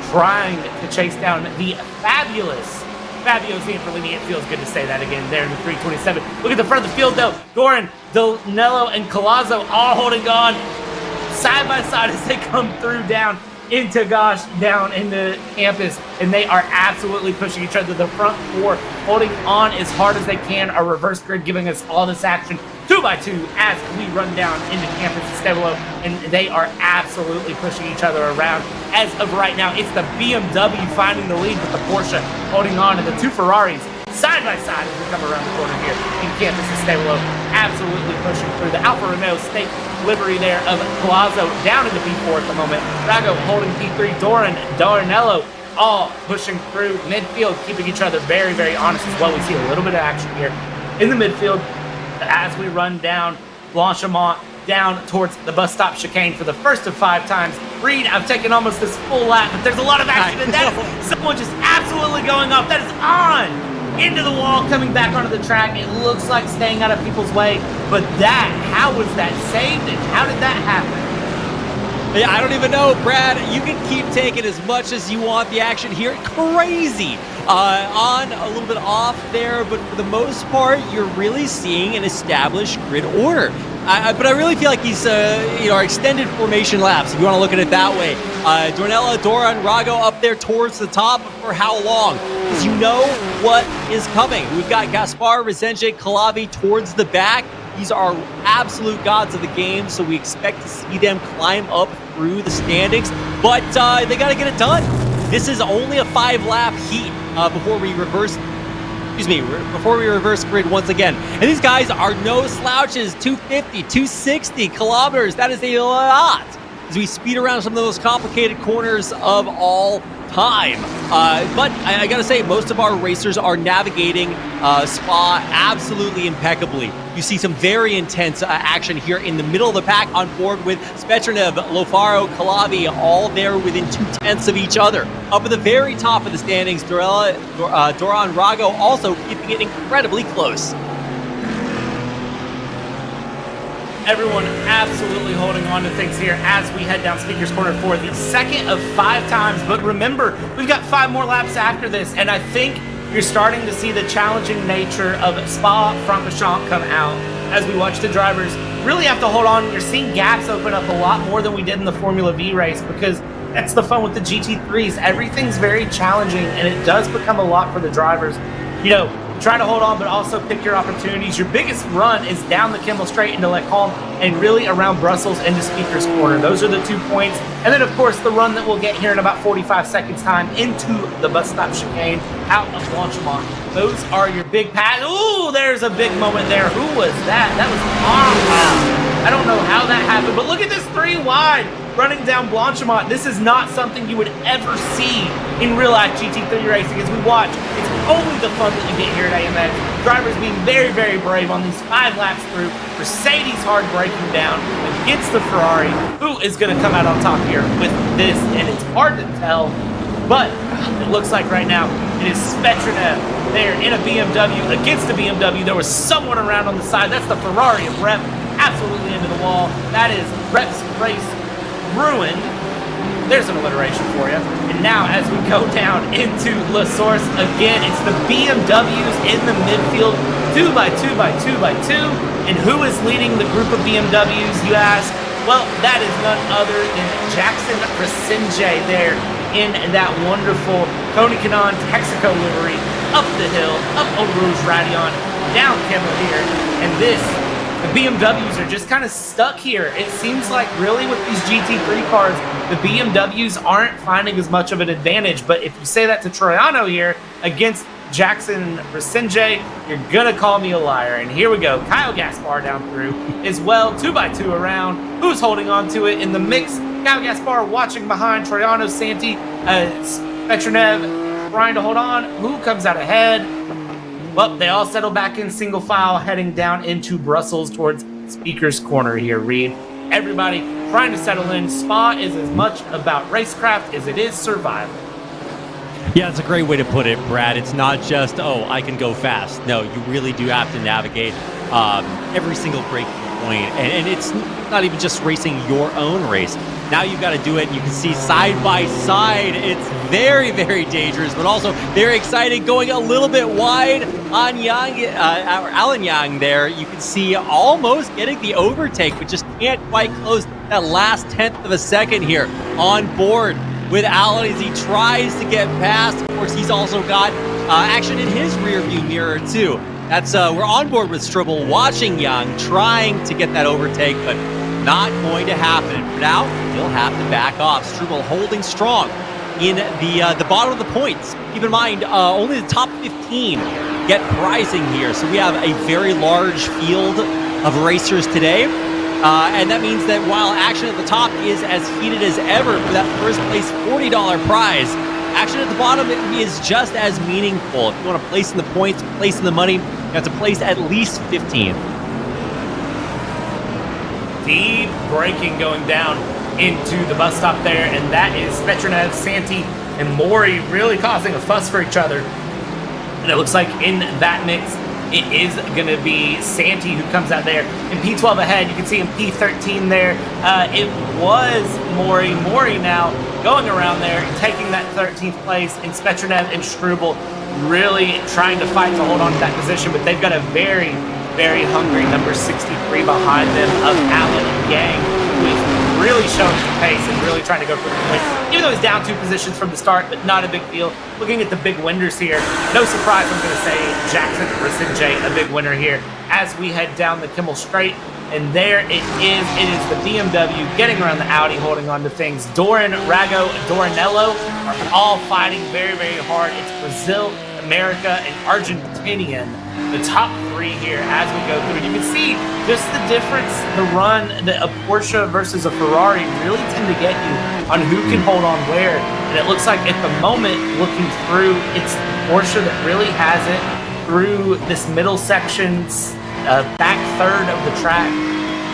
trying to chase down the fabulous Fabio Zamperlini. It feels good to say that again there in the 327. Look at the front of the field though. Doran, Donello, and Collazo all holding on side by side as they come through down into down into campus, and they are absolutely pushing each other to the front 4, holding on as hard as they can. Our reverse grid giving us all this action 2 by 2 as we run down into campus Estevalo, and they are absolutely pushing each other around. As of right now, it's the BMW finding the lead with the Porsche holding on, and the 2 Ferraris side by side as we come around the corner here in campus Estevalo, absolutely pushing through. The Alfa Romeo Stake livery there of Collazo down into P4 at the moment. Rago holding P3. Doran, Darnello all pushing through midfield, keeping each other very, very honest as well. We see a little bit of action here in the midfield as we run down Blanchimont down towards the bus stop chicane for the first of 5 times. Reed, I've taken almost this full lap, but there's a lot of action, and that is someone just absolutely going off. That is on into the wall, coming back onto the track. It looks like staying out of people's way, but how was that saved, and how did that happen? Yeah, I don't even know, Brad. You can keep taking as much as you want the action here. Crazy. On, a little bit off there, but for the most part, you're really seeing an established grid order. But I really feel like these, are extended formation laps, if you want to look at it that way. Dornella, Dora, and Rago up there towards the top. For how long? Because you know what is coming. We've got Gaspar, Resenge, Calavi towards the back. These are absolute gods of the game, so we expect to see them climb up through the standings. But they got to get it done. This is only a 5-lap heat before we reverse grid once again. And these guys are no slouches. 250, 260 kilometers. That is a lot as we speed around some of the most complicated corners of all time. But I gotta say, most of our racers are navigating Spa absolutely impeccably. You see some very intense action here in the middle of the pack on board with Spetrinev, Lofaro, Calavi, all there within 2/10 of each other. Up at the very top of the standings, Dora and Rago also keeping it incredibly close. Everyone absolutely holding on to things here as we head down Speaker's Corner for the second of 5 times. But remember, we've got 5 more laps after this, and I think you're starting to see the challenging nature of Spa-Francorchamps come out as we watch the drivers really have to hold on. You're seeing gaps open up a lot more than we did in the Formula V race, because that's the fun with the GT3s. Everything's very challenging, and it does become a lot for the drivers. Try to hold on, but also pick your opportunities. Your biggest run is down the Kimmel Straight into Les Combes and really around Brussels into Speaker's Corner. Those are the 2 points. And then, of course, the run that we'll get here in about 45 seconds time into the bus stop chicane out of Blanchimont. Those are your big pass. Ooh, there's a big moment there. Who was that? That was awesome. I don't know how that happened, but look at this 3 wide running down Blanchimont. This is not something you would ever see in real life GT3 racing as we watch. It's only the fun that you get here at AMX. Drivers being very, very brave on these 5 laps through. Mercedes hard braking down against the Ferrari. Who is going to come out on top here with this? And it's hard to tell, but it looks like right now it is Spetrinev there in a BMW against a BMW. There was someone around on the side. That's the Ferrari of Rep, absolutely into the wall. That is Rep's race ruined. There's an alliteration for you. And now as we go down into La Source again, it's the BMWs in the midfield, 2x2x2x2. And who is leading the group of BMWs, you ask? Well, that is none other than Jackson Resenge there in that wonderful Tony Kanaan Texaco livery, up the hill, up Eau Rouge Radion, down Kimmel here. And the BMWs are just kind of stuck here. It seems like really with these GT3 cars, the BMWs aren't finding as much of an advantage. But if you say that to Troiano here against Jackson Resenge, you're going to call me a liar. And here we go. Kyle Gaspar down through as well. 2x2 around. Who's holding on to it in the mix? Kyle Gaspar watching behind Troiano, Santi, Petronev trying to hold on. Who comes out ahead? Well, they all settle back in single file, heading down into Brussels towards Speaker's Corner here, Reed. Everybody trying to settle in. Spa is as much about racecraft as it is survival. Yeah, that's a great way to put it, Brad. It's not just, I can go fast. No, you really do have to navigate every single breaking point. And it's not even just racing your own race. Now you've got to do it, and you can see side by side. It's very, very dangerous, but also very exciting. Going a little bit wide on Alan Yang there. You can see almost getting the overtake, but just can't quite close that last 1/10 of a second here on board with Alan as he tries to get past. Of course, he's also got action in his rear view mirror too. That's we're on board with Stribble, watching Young trying to get that overtake, but not going to happen. For now, he'll have to back off. Stribble holding strong in the bottom of the points. Keep in mind, only the top 15 get pricing here, so we have a very large field of racers today. And that means that while action at the top is as heated as ever for that first place $40 prize, action at the bottom is just as meaningful. If you want to place in the points, place in the money, you have to place at least 15. Deep braking going down into the bus stop there, and that is Petronev, Santi, and Maury really causing a fuss for each other. And it looks like in that mix, it is going to be Santi who comes out there in P12 ahead. You can see in P13 there. It was Maury. Maury now going around there, taking that 13th place, and Petronev and Struble really trying to fight to hold on to that position, but they've got a very, very hungry number 63 behind them of Allen and Gang, who is really showing some pace and really trying to go for the win. Even though he's down 2 positions from the start, but not a big deal. Looking at the big winners here, no surprise I'm going to say Jackson Rasinjay, a big winner here as we head down the Kimmel Straight. And there it is. It is the BMW getting around the Audi, holding on to things. Doran, Rago, Doranello are all fighting very, very hard. It's Brazil, America, and Argentinian. The top 3 here as we go through. You can see just the difference, the run that a Porsche versus a Ferrari really tend to get you on who can hold on where. And it looks like at the moment, looking through, it's Porsche that really has it through this middle section's back third of the track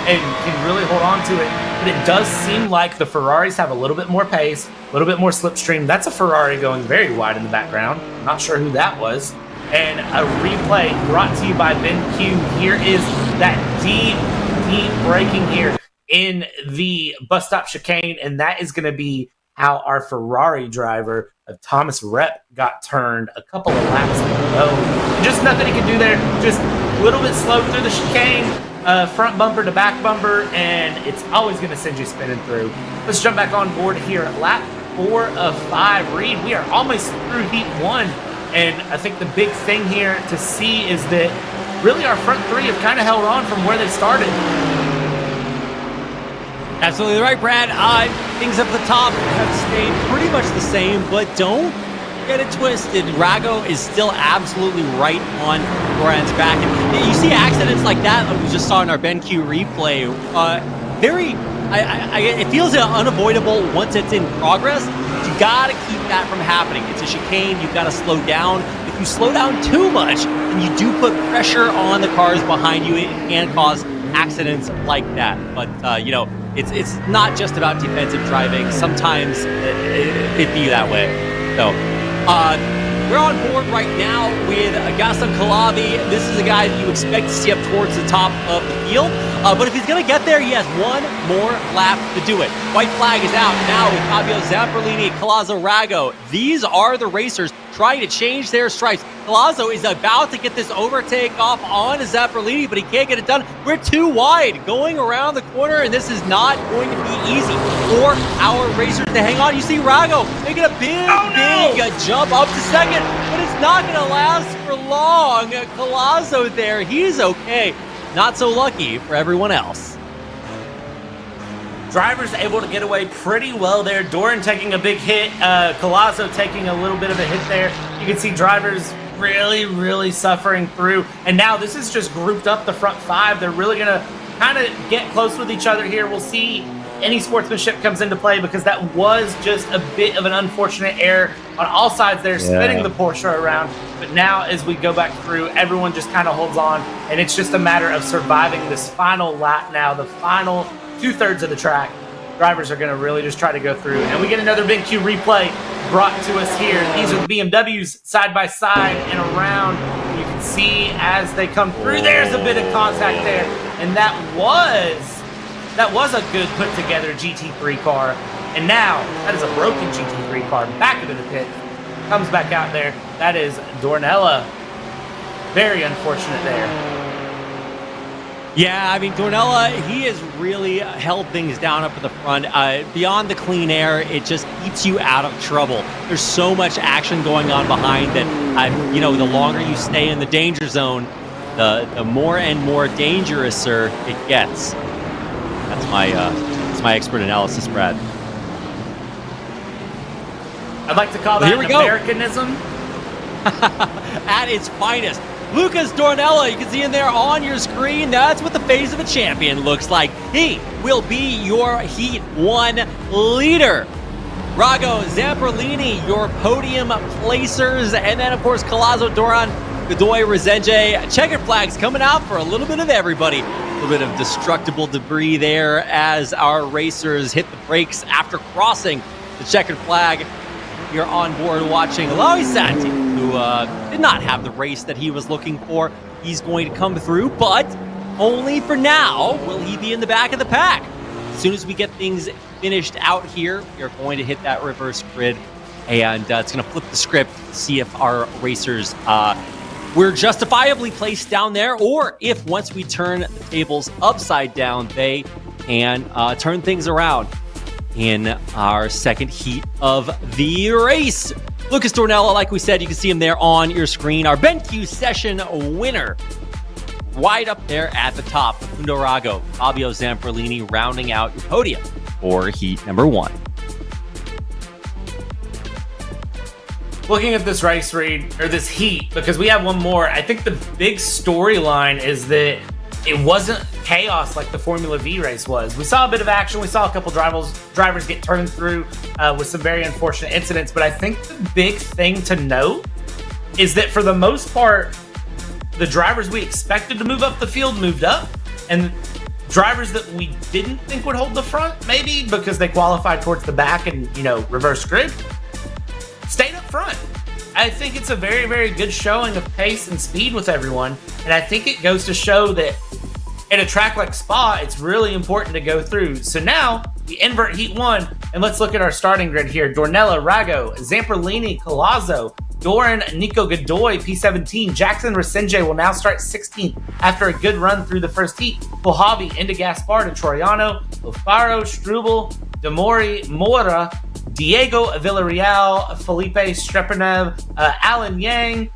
and can really hold on to it. But it does seem like the Ferraris have a little bit more pace, a little bit more slipstream. That's a Ferrari going very wide in the background. Not sure who that was. And a replay brought to you by BenQ. Here is that deep braking here in the bus stop chicane, and that is going to be how our Ferrari driver, Thomas Rep, got turned a couple of laps ago. Just nothing he can do there. Just a little bit slow through the chicane, front bumper to back bumper, and it's always going to send you spinning through. Let's jump back on board here at lap 4 of 5. Reed, we are almost through heat 1. And I think the big thing here to see is that really our front 3 have kind of held on from where they started. Absolutely right, Brad. Things up the top have stayed pretty much the same, but don't get it twisted. Rago is still absolutely right on Doran's back. And you see accidents like that we just saw in our BenQ replay. It feels unavoidable once it's in progress. You gotta keep that from happening. It's a chicane, you've gotta slow down. If you slow down too much, and you do put pressure on the cars behind you, it can cause accidents like that. But, it's not just about defensive driving. Sometimes it be that way. So, we're on board right now with Gaston Calavi. This is a guy that you expect to see up towards the top of the field. But if he's going to get there, he has one more lap to do it. White flag is out now with Fabio Zamperlini, Collazo, Rago. These are the racers trying to change their stripes. Collazo is about to get this overtake off on Zamperlini, but he can't get it done. We're too wide going around the corner, and this is not going to be easy for our racers to hang on. You see Rago making a big jump up to second, but it's not going to last for long. Collazo there, he's okay. Not so lucky for everyone else. Drivers able to get away pretty well there. Doran taking a big hit. Collazo taking a little bit of a hit there. You can see drivers really, really suffering through. And now this is just grouped up the front 5. They're really going to kind of get close with each other here. We'll see any sportsmanship comes into play because that was just a bit of an unfortunate error on all sides there, spinning the Porsche around. But now as we go back through, everyone just kind of holds on, and it's just a matter of surviving this final lap now, the final 2/3 of the track. Drivers are going to really just try to go through, and we get another BenQ replay brought to us here. These are the BMWs side by side and around. You can see as they come through, there's a bit of contact there, and that was a good put together GT3 car. And now that is a broken GT3 car back into the pit, comes back out there. That is Dornella. Very unfortunate there. Yeah, I mean, Dornella, he has really held things down up at the front. Beyond the clean air, it just keeps you out of trouble. There's so much action going on behind that, the longer you stay in the danger zone, the more and more dangerous it gets. That's my expert analysis, Brad. I'd like to call that an Americanism. At its finest. Lucas Dornella, you can see him there on your screen. That's what the face of a champion looks like. He will be your Heat 1 leader. Rago, Zamperlini, your podium placers. And then, of course, Collazo, Doran, Godoy, Rezenje. Checkered flags coming out for a little bit of everybody. A little bit of destructible debris there as our racers hit the brakes after crossing the checkered flag. You're on board watching Lawi Santi, who did not have the race that he was looking for. He's going to come through, but only for now will he be in the back of the pack. As soon as we get things finished out here, we're going to hit that reverse grid, and it's going to flip the script, see if our racers were justifiably placed down there, or if once we turn the tables upside down, they can turn things around in our second heat of the race. Lucas Dornella, like we said, you can see him there on your screen. Our BenQ session winner, right up there at the top. Facundo Rago, Fabio Zamperlini rounding out your podium for heat number 1. Looking at this race read, or this heat, because we have one more, I think the big storyline is that it wasn't chaos like the Formula V race was. We saw a bit of action. We saw a couple drivers get turned through with some very unfortunate incidents. But I think the big thing to note is that for the most part, the drivers we expected to move up the field moved up. And drivers that we didn't think would hold the front, maybe because they qualified towards the back and, reverse grid, stayed up front. I think it's a very, very good showing of pace and speed with everyone. And I think it goes to show that at a track like Spa, it's really important to go through. So now we invert heat 1, and let's look at our starting grid here. Dornella, Rago, Zamperlini, Collazo, Doran, Nico Godoy, P17. Jackson Resenje will now start 16th after a good run through the first heat. Mojave, Inda Gaspard, and Troiano, Lofaro, Struble, Demori, Mora, Diego Villarreal, Felipe Strepanev, Alan Yang,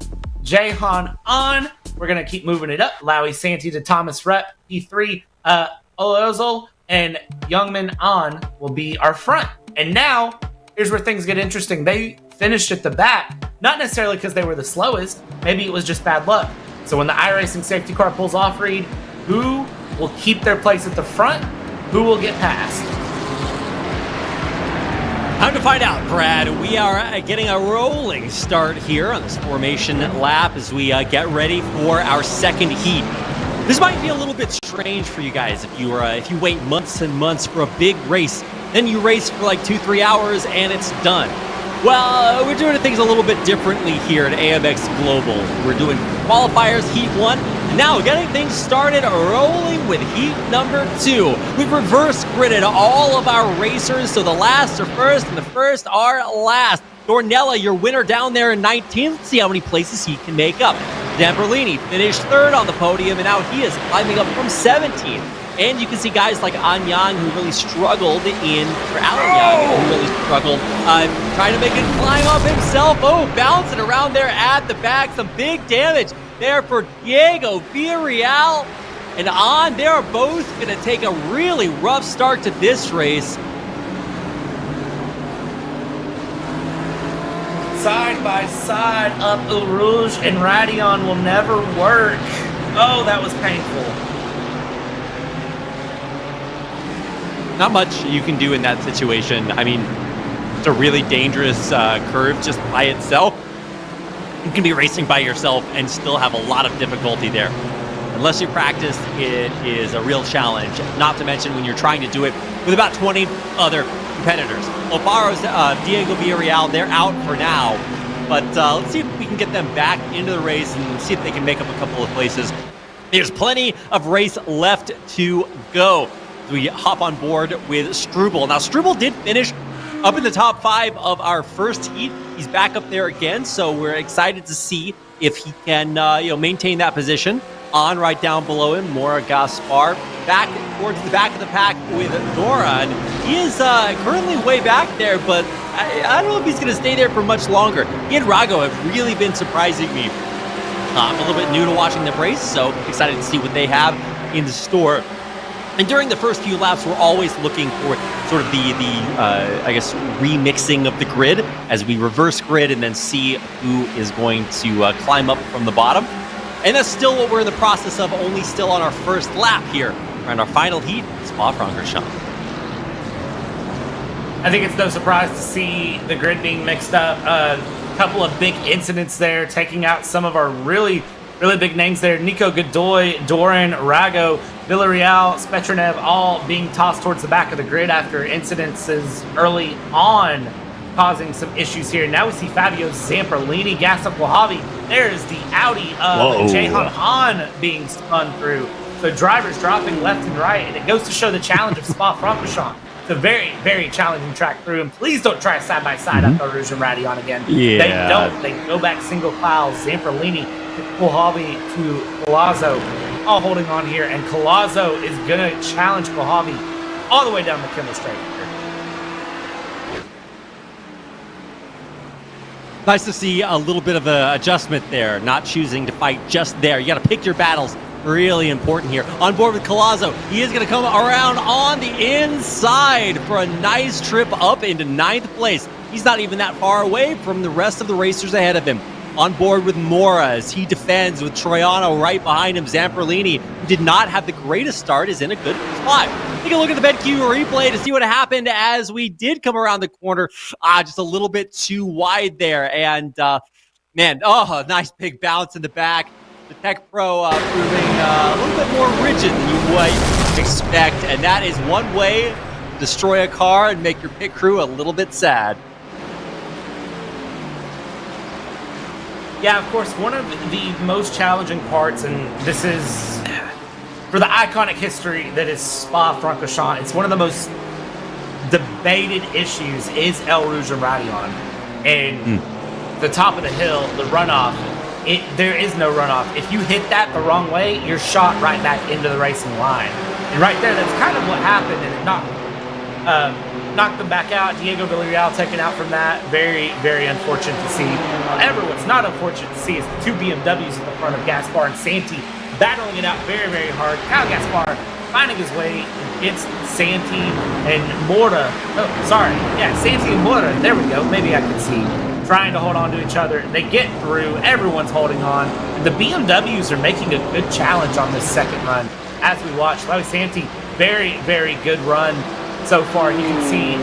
Jahan An. We're going to keep moving it up. Lawi Santi to Thomas Rep, P3, Ozol, and Youngman An will be our front. And now, here's where things get interesting. They finished at the back, not necessarily because they were the slowest. Maybe it was just bad luck. So when the iRacing safety car pulls off, Reed, who will keep their place at the front? Who will get past? Time to find out, Brad. We are getting a rolling start here on this formation lap as we get ready for our second heat. This might be a little bit strange for you guys if you wait months and months for a big race, then you race for like 2-3 hours and it's done. Well, we're doing things a little bit differently here at AMX Global. We're doing qualifiers, heat 1, and now getting things started rolling with heat number 2. We've reverse gridded all of our racers, so the last are first and the first are last. Dornella, your winner down there in 19th. Let's see how many places he can make up. Zamperlini finished 3rd on the podium, and now he is climbing up from 17th. And you can see guys like Anyang who really struggled trying to make a climb up himself. Oh, bouncing around there at the back. Some big damage there for Diego Villarreal and An. They are both going to take a really rough start to this race. Side by side up Eau Rouge and Radion will never work. Oh, that was painful. Not much you can do in that situation. I mean, it's a really dangerous curve just by itself. You can be racing by yourself and still have a lot of difficulty there. Unless you practice, it is a real challenge. Not to mention when you're trying to do it with about 20 other competitors. Oparo's Diego Villarreal, they're out for now. But let's see if we can get them back into the race and see if they can make up a couple of places. There's plenty of race left to go. We hop on board with Struble. Now, Struble did finish up in the top 5 of our first heat. He's back up there again, so we're excited to see if he can maintain that position. On right down below him, Mora Gaspar back towards the back of the pack with Doran. He is currently way back there, but I don't know if he's going to stay there for much longer. He and Rago have really been surprising me. I'm a little bit new to watching the race, so excited to see what they have in store. And during the first few laps, we're always looking for sort of the remixing of the grid as we reverse grid and then see who is going to climb up from the bottom. And that's still what we're in the process of, only still on our first lap here. We're on our final heat, Spa-Francorchamps. I think it's no surprise to see the grid being mixed up. A couple of big incidents there, taking out some of our really big names there. Nico Godoy, Doran, Rago, Villarreal, Spetronev, all being tossed towards the back of the grid after incidences early on, causing some issues here. Now we see Fabio Zamperlini, gas up Wahhabi. There's the Audi of Jahan Han being spun through. So drivers dropping left and right, and it goes to show the challenge of Spa-Francorchamps. It's a very challenging track through, and please don't try side-by-side up the Rouge and Radion again. Yeah. They don't. They go back single file. Zamperlini, Wahhabi to Palazzo, all holding on here, and Palazzo is going to challenge Wahhabi all the way down the Kimmel Straight. Nice to see a little bit of an adjustment there, not choosing to fight just there. You got to pick your battles. Really important here. On board with Palazzo, he is going to come around on the inside for a nice trip up into 9th place. He's not even that far away from the rest of the racers ahead of him. On board with Mora as he defends with Troiano right behind him. Zamperlini, who did not have the greatest start, is in a good spot. Take a look at the BenQ replay to see what happened as we did come around the corner. Just a little bit too wide there. And, nice big bounce in the back. The Tech Pro proving a little bit more rigid than you might expect. And that is one way to destroy a car and make your pit crew a little bit sad. Yeah, of course, one of the most challenging parts, and this is for the iconic history that is Spa-Francorchamps, it's one of the most debated issues is El Rouge and Radion. And the top of the hill, the runoff, there is no runoff. If you hit that the wrong way, you're shot right back into the racing line. And right there, that's kind of what happened, and it knocked them back out. Diego Villarreal taken out from that. Very unfortunate to see. However, what's not unfortunate to see is the two BMWs at the front of Gaspar and Santi battling it out very hard. Kyle Gaspar finding his way against Santi and Mora. Santi and Mora. There we go. Maybe I can see. Trying to hold on to each other. They get through. Everyone's holding on. The BMWs are making a good challenge on this second run. As we watch, Lawi Santi, very good run so far. You can see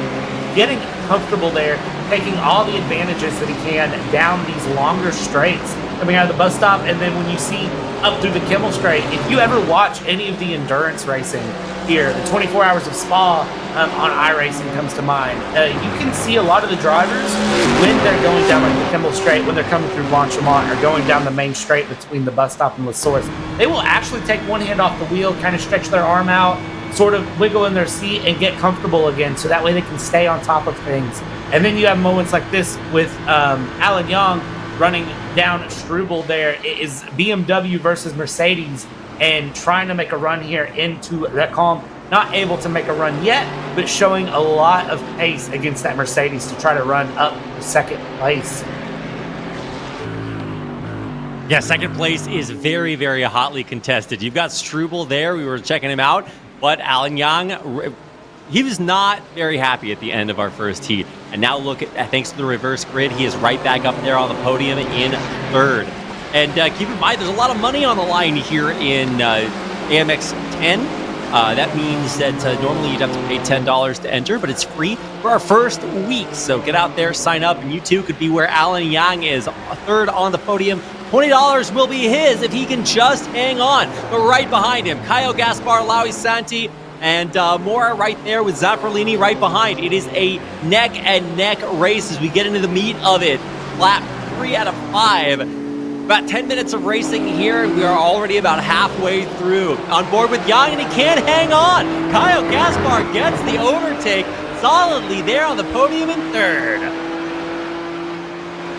getting comfortable there, taking all the advantages that he can down these longer straights coming out of the bus stop. And then when you see up through the Kimmel Straight, if you ever watch any of the endurance racing here, the 24 Hours of Spa on iRacing comes to mind. You can see a lot of the drivers when they're going down like the Kimmel Straight, when they're coming through Blanchimont or going down the main straight between the bus stop and La Source, they will actually take one hand off the wheel, kind of stretch their arm out, sort of wiggle in their seat and get comfortable again, so that way they can stay on top of things. And then you have moments like this with Alan Young running down Struble there. It is BMW versus Mercedes and trying to make a run here into that calm. Not able to make a run yet, but showing a lot of pace against that Mercedes to try to run up to second place. Yeah, second place is very hotly contested. You've got Struble there. We were checking him out. But Alan Yang, he was not very happy at the end of our first heat. And now look at, thanks to the reverse grid, he is right back up there on the podium in third. And keep in mind, there's a lot of money on the line here in AMX 10. That means that normally you'd have to pay $10 to enter, but it's free for our first week. So get out there, sign up, and you too could be where Alan Yang is, third on the podium. $20 will be his if he can just hang on. But right behind him, Caio Gaspar, Lawi Santi, and Mora right there with Zamperlini right behind. It is a neck-and-neck race as we get into the meat of it. Lap 3 out of 5. About 10 minutes of racing here, and we are already about halfway through. On board with Yang, and he can't hang on. Caio Gaspar gets the overtake solidly there on the podium in third.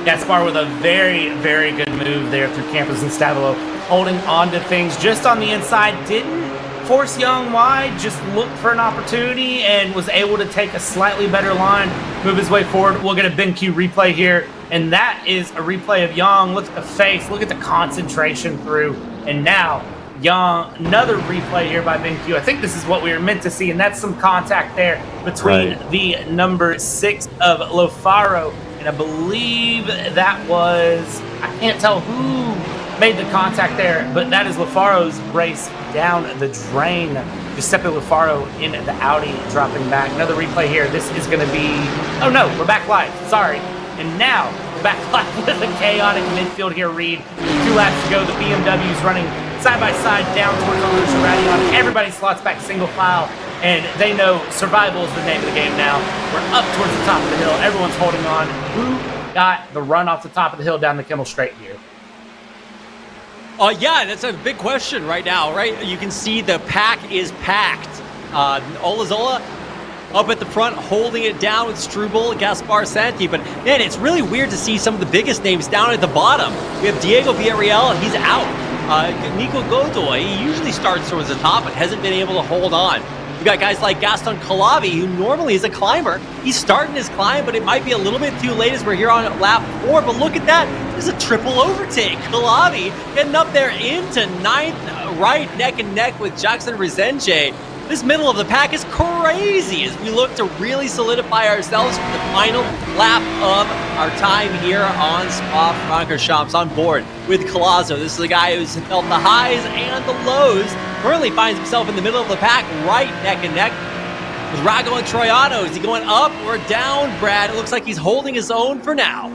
Gaspar with a very good move there through Campos and Stavolo, holding on to things just on the inside. Didn't force Young wide, just looked for an opportunity and was able to take a slightly better line, move his way forward. We'll get a BenQ replay here, and that is a replay of Young. Look at the face, look at the concentration through, and now Young, another replay here by BenQ. I think this is what we were meant to see, and that's some contact there between the number 6 of Lofaro, and I believe that was, I can't tell who made the contact there, but that is Lafaro's race down the drain. Giuseppe Lufaro in the Audi dropping back. Another replay here. This is going to be... Oh, no, we're back live. Sorry. And now we're back live with a chaotic midfield here, Reed. 2 laps to go. The BMW's running side by side down towards Olusa Radion. Everybody slots back single file, and they know survival is the name of the game now. We're up towards the top of the hill. Everyone's holding on. Who got the run off the top of the hill down the Kimmel Straight here? Yeah, that's a big question right now, right? You can see the pack is packed. Olazola up at the front, holding it down with Struble, Gaspar Santi. But, man, it's really weird to see some of the biggest names down at the bottom. We have Diego Villarreal, he's out. Nico Godoy, he usually starts towards the top, but hasn't been able to hold on. We got guys like Gaston Calavi, who normally is a climber. He's starting his climb, but it might be a little bit too late as we're here on lap 4. But look at that. There's a triple overtake. Calavi getting up there into 9th, right neck and neck with Jackson Resenge. This middle of the pack is crazy as we look to really solidify ourselves for the final lap of our time here on Spa-Francorchamps. On board with Collazo. This is a guy who's felt the highs and the lows. Currently finds himself in the middle of the pack, right neck and neck with Rago and Troiano. Is he going up or down, Brad? It looks like he's holding his own for now.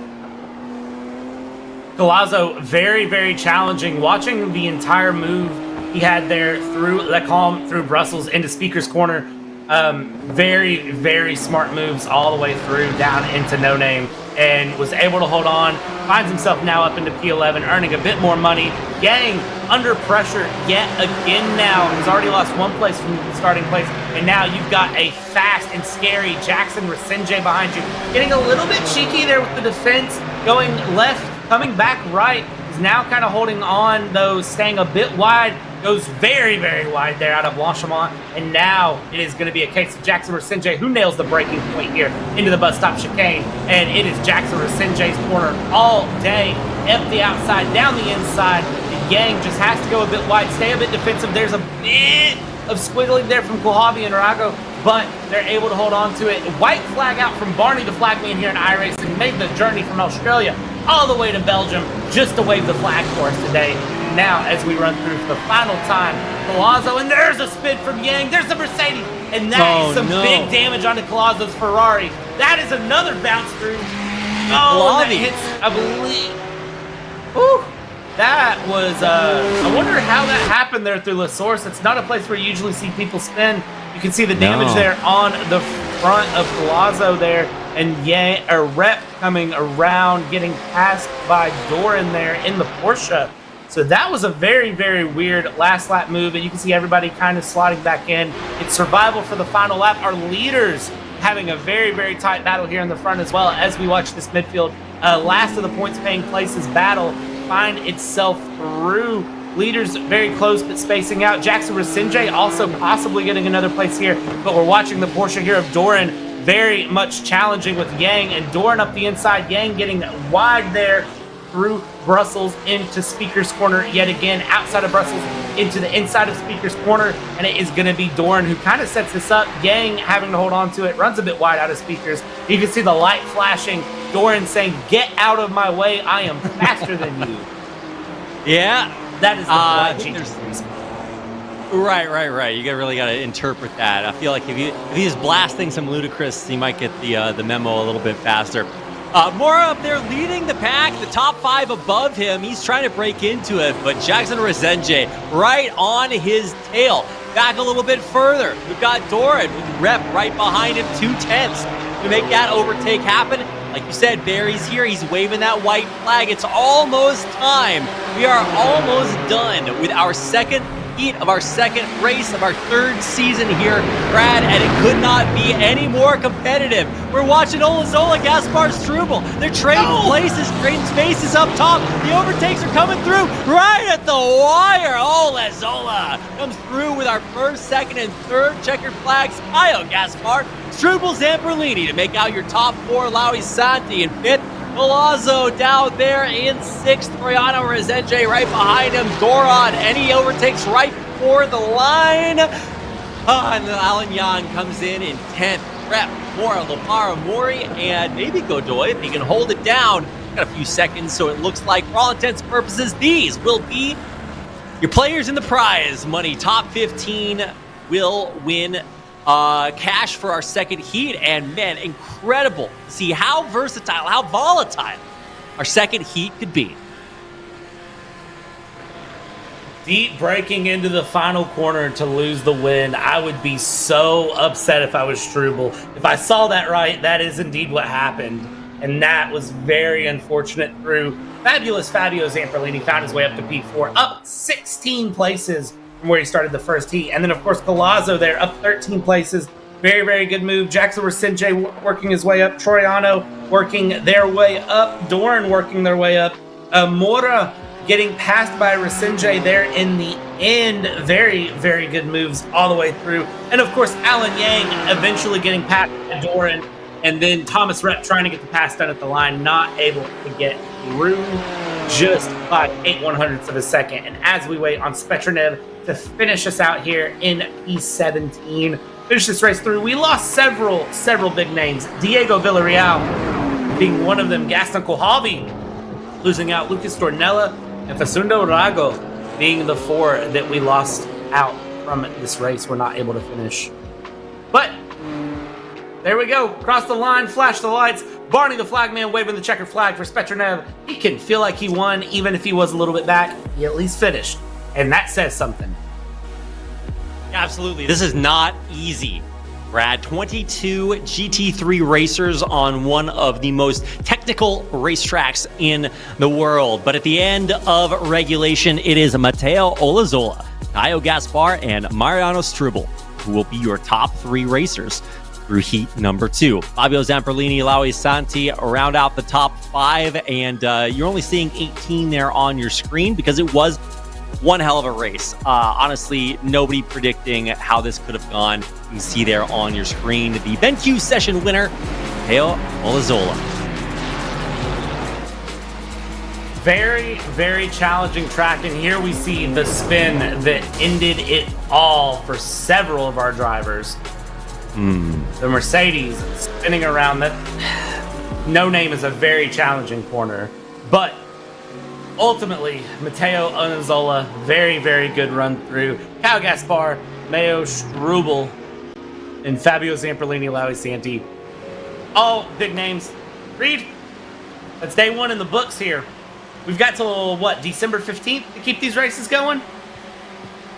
Collazo, very, very challenging. Watching the entire move he had there through Lecombe, through Brussels, into Speaker's Corner. Very, very smart moves all the way through down into No Name, and was able to hold on. Finds himself now up into P11, earning a bit more money. Yang under pressure yet again now. He's already lost 1 place from the starting place, and now you've got a fast and scary Jackson Resenge behind you. Getting a little bit cheeky there with the defense, going left, coming back right. He's now kind of holding on, though, staying a bit wide. Goes very, very wide there out of Blanchimont. And now it is going to be a case of Jackson Resenge, who nails the breaking point here into the bus stop chicane. And it is Jackson Resenge's corner all day. Up the outside, down the inside. And Yang just has to go a bit wide, stay a bit defensive. There's a bit of squiggling there from Kohavi and Rago, but they're able to hold on to it. White flag out from Barney, the flagman here in iRacing, made the journey from Australia all the way to Belgium just to wave the flag for us today. Now, as we run through for the final time, Collazo, and there's a spin from Yang. There's the Mercedes, and that is some big damage onto Collazo's Ferrari. That is another bounce through. Oh, that hits, I believe. Whew. That was, I wonder how that happened there through La Source. It's not a place where you usually see people spin. You can see the damage there on the front of Collazo there, and Rep coming around, getting passed by Doran there in the Porsche. So that was a very, very weird last lap move, and you can see everybody kind of slotting back in. It's survival for the final lap. Our leaders having a very, very tight battle here in the front as well as we watch this midfield. Last of the points-paying places battle find itself through. Leaders very close but spacing out. Jackson Resenge also possibly getting another place here, but we're watching the Porsche here of Doran very much challenging with Yang, and Doran up the inside. Yang getting wide there through Brussels into Speaker's Corner yet again, outside of Brussels into the inside of Speaker's Corner, and it is going to be Doran who kind of sets this up. Yang having to hold on to it, runs a bit wide out of Speakers. You can see the light flashing. Doran saying, "Get out of my way, I am faster than you." Yeah. That is the GT3s. Right. You really got to interpret that. I feel like if he's blasting some ludicrous, he might get the memo a little bit faster. More up there leading the pack, the top 5 above him. He's trying to break into it, but Jackson Resenge right on his tail. Back a little bit further. We've got Doran with Rep right behind him, 2/10 to make that overtake happen. Like you said, Barry's here. He's waving that white flag. It's almost time. We are almost done with our second heat of our second race of our third season here, Brad, and it could not be any more competitive. We're watching Olazola, Gaspar Struble. They're trading places, trading spaces up top. The overtakes are coming through right at the wire. Olazola comes through with our first, second, and third checkered flags. Io Gaspar, Struble, Zamperlini to make out your top 4. Laui Santi in 5th. Palazzo down there in 6th. Troiano Resenge right behind him. Doran, and he overtakes right before the line. And Alan Yang comes in 10th. Rep, Mora, Lopara, Mori, and maybe Godoy if he can hold it down. Got a few seconds, so it looks like, for all intents and purposes, these will be Your players in the prize money top 15 will win cash for our second heat. And man, incredible to see how versatile, how volatile our second heat could be. Deep breaking into the final corner to lose the win. I would be so upset if I was Struble. If I saw that right, that is indeed what happened. And that was very unfortunate through fabulous Fabio Zamperlini found his way up to P4, up 16 places from where he started the first heat. And then, of course, Galazzo there, up 13 places. Very, very good move. Jackson Rasinje working his way up. Troiano working their way up. Doran working their way up. Mora getting passed by Rasinje there in the end. Very, very good moves all the way through. And, of course, Alan Yang eventually getting past Doran. And then Thomas Rep trying to get the pass done at the line, not able to get through just by 8/100ths of a second. And as we wait on Spetronev to finish us out here in P17, finish this race through, we lost several big names. Diego Villarreal being one of them, Gaston Kohalvi losing out, Lucas Dornella, and Facundo Rago being the four that we lost out from this race. We're not able to finish. But there we go. Cross the line, flash the lights. Barney the flagman waving the checkered flag for Spetronev. He can feel like he won, even if he was a little bit back. He at least finished. And that says something. Absolutely. This is not easy, Brad. 22 GT3 racers on one of the most technical racetracks in the world. But at the end of regulation, it is Matteo Olazola, Caio Gaspar, and Mariano Struble who will be your top three racers through heat number 2. Fabio Zamperlini, Laui Santi round out the top 5, and you're only seeing 18 there on your screen because it was one hell of a race. Honestly, nobody predicting how this could have gone. You can see there on your screen the BenQ session winner, Matteo Olazola. Very, very challenging track, and here we see the spin that ended it all for several of our drivers. The Mercedes spinning around. That no name is a very challenging corner, but ultimately Matteo Olazola, very, very good run through. Caio Gaspar, Mayo Struble, and Fabio Zamperlini, Laui Santi, all big names. Reed, that's day one in the books here. We've got till what, December 15th to keep these races going?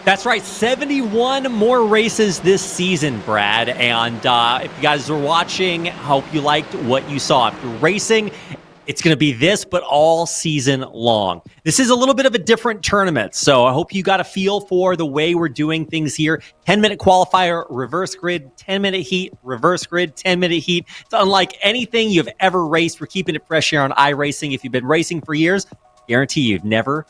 That's right, 71 more races this season, Brad. And if you guys are watching, I hope you liked what you saw. If you're racing, it's going to be this, but all season long. This is a little bit of a different tournament, so I hope you got a feel for the way we're doing things here. 10-minute qualifier, reverse grid, 10-minute heat, reverse grid, 10-minute heat. It's unlike anything you've ever raced. We're keeping it fresh here on iRacing. If you've been racing for years, guarantee you've never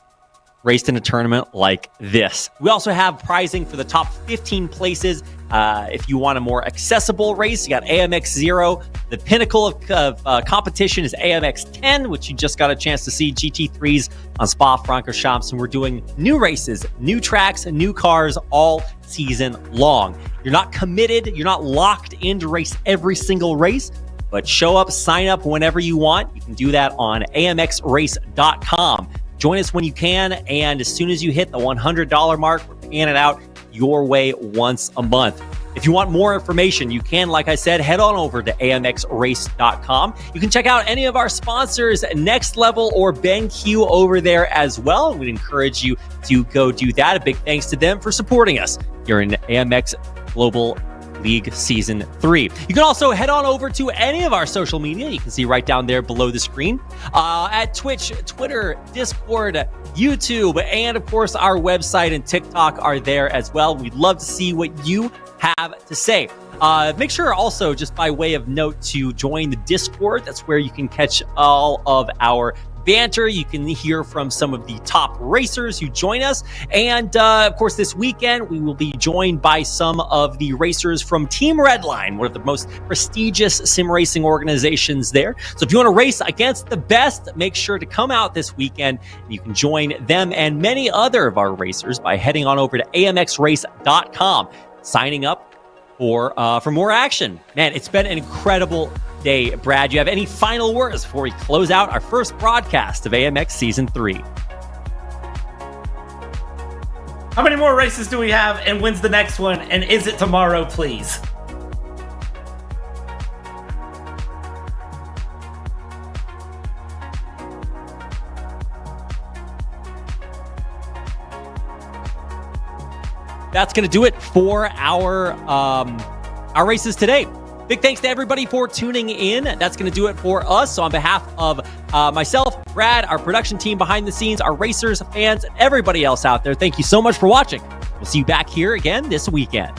raced in a tournament like this. We also have prizing for the top 15 places. If you want a more accessible race, you got AMX 0. The pinnacle of competition is AMX 10, which you just got a chance to see, GT3s on Spa-Francorchamps. And we're doing new races, new tracks, and new cars all season long. You're not committed. You're not locked in to race every single race, but show up, sign up whenever you want. You can do that on amxrace.com. Join us when you can, and as soon as you hit the $100 mark, we're paying it out your way once a month. If you want more information, you can, like I said, head on over to amxrace.com. You can check out any of our sponsors, Next Level or BenQ over there as well. We'd encourage you to go do that. A big thanks to them for supporting us here in AMX Global League Season 3. You can also head on over to any of our social media. You can see right down there below the screen at Twitch, Twitter, Discord, YouTube, and of course our website and TikTok are there as well. We'd love to see what you have to say. Make sure also, just by way of note, to join the Discord. That's where you can catch all of our banter. You can hear from some of the top racers who join us. And of course, this weekend, we will be joined by some of the racers from Team Redline, one of the most prestigious sim racing organizations there. So if you want to race against the best, make sure to come out this weekend. You can join them and many other of our racers by heading on over to amxrace.com, signing up for more action. Man, it's been an incredible day. Brad, you have any final words before we close out our first broadcast of AMX Season 3? How many more races do we have, and when's the next one? And is it tomorrow, please? That's going to do it for our races today. Big thanks to everybody for tuning in. That's going to do it for us. So on behalf of myself, Brad, our production team behind the scenes, our racers, fans, and everybody else out there, thank you so much for watching. We'll see you back here again this weekend.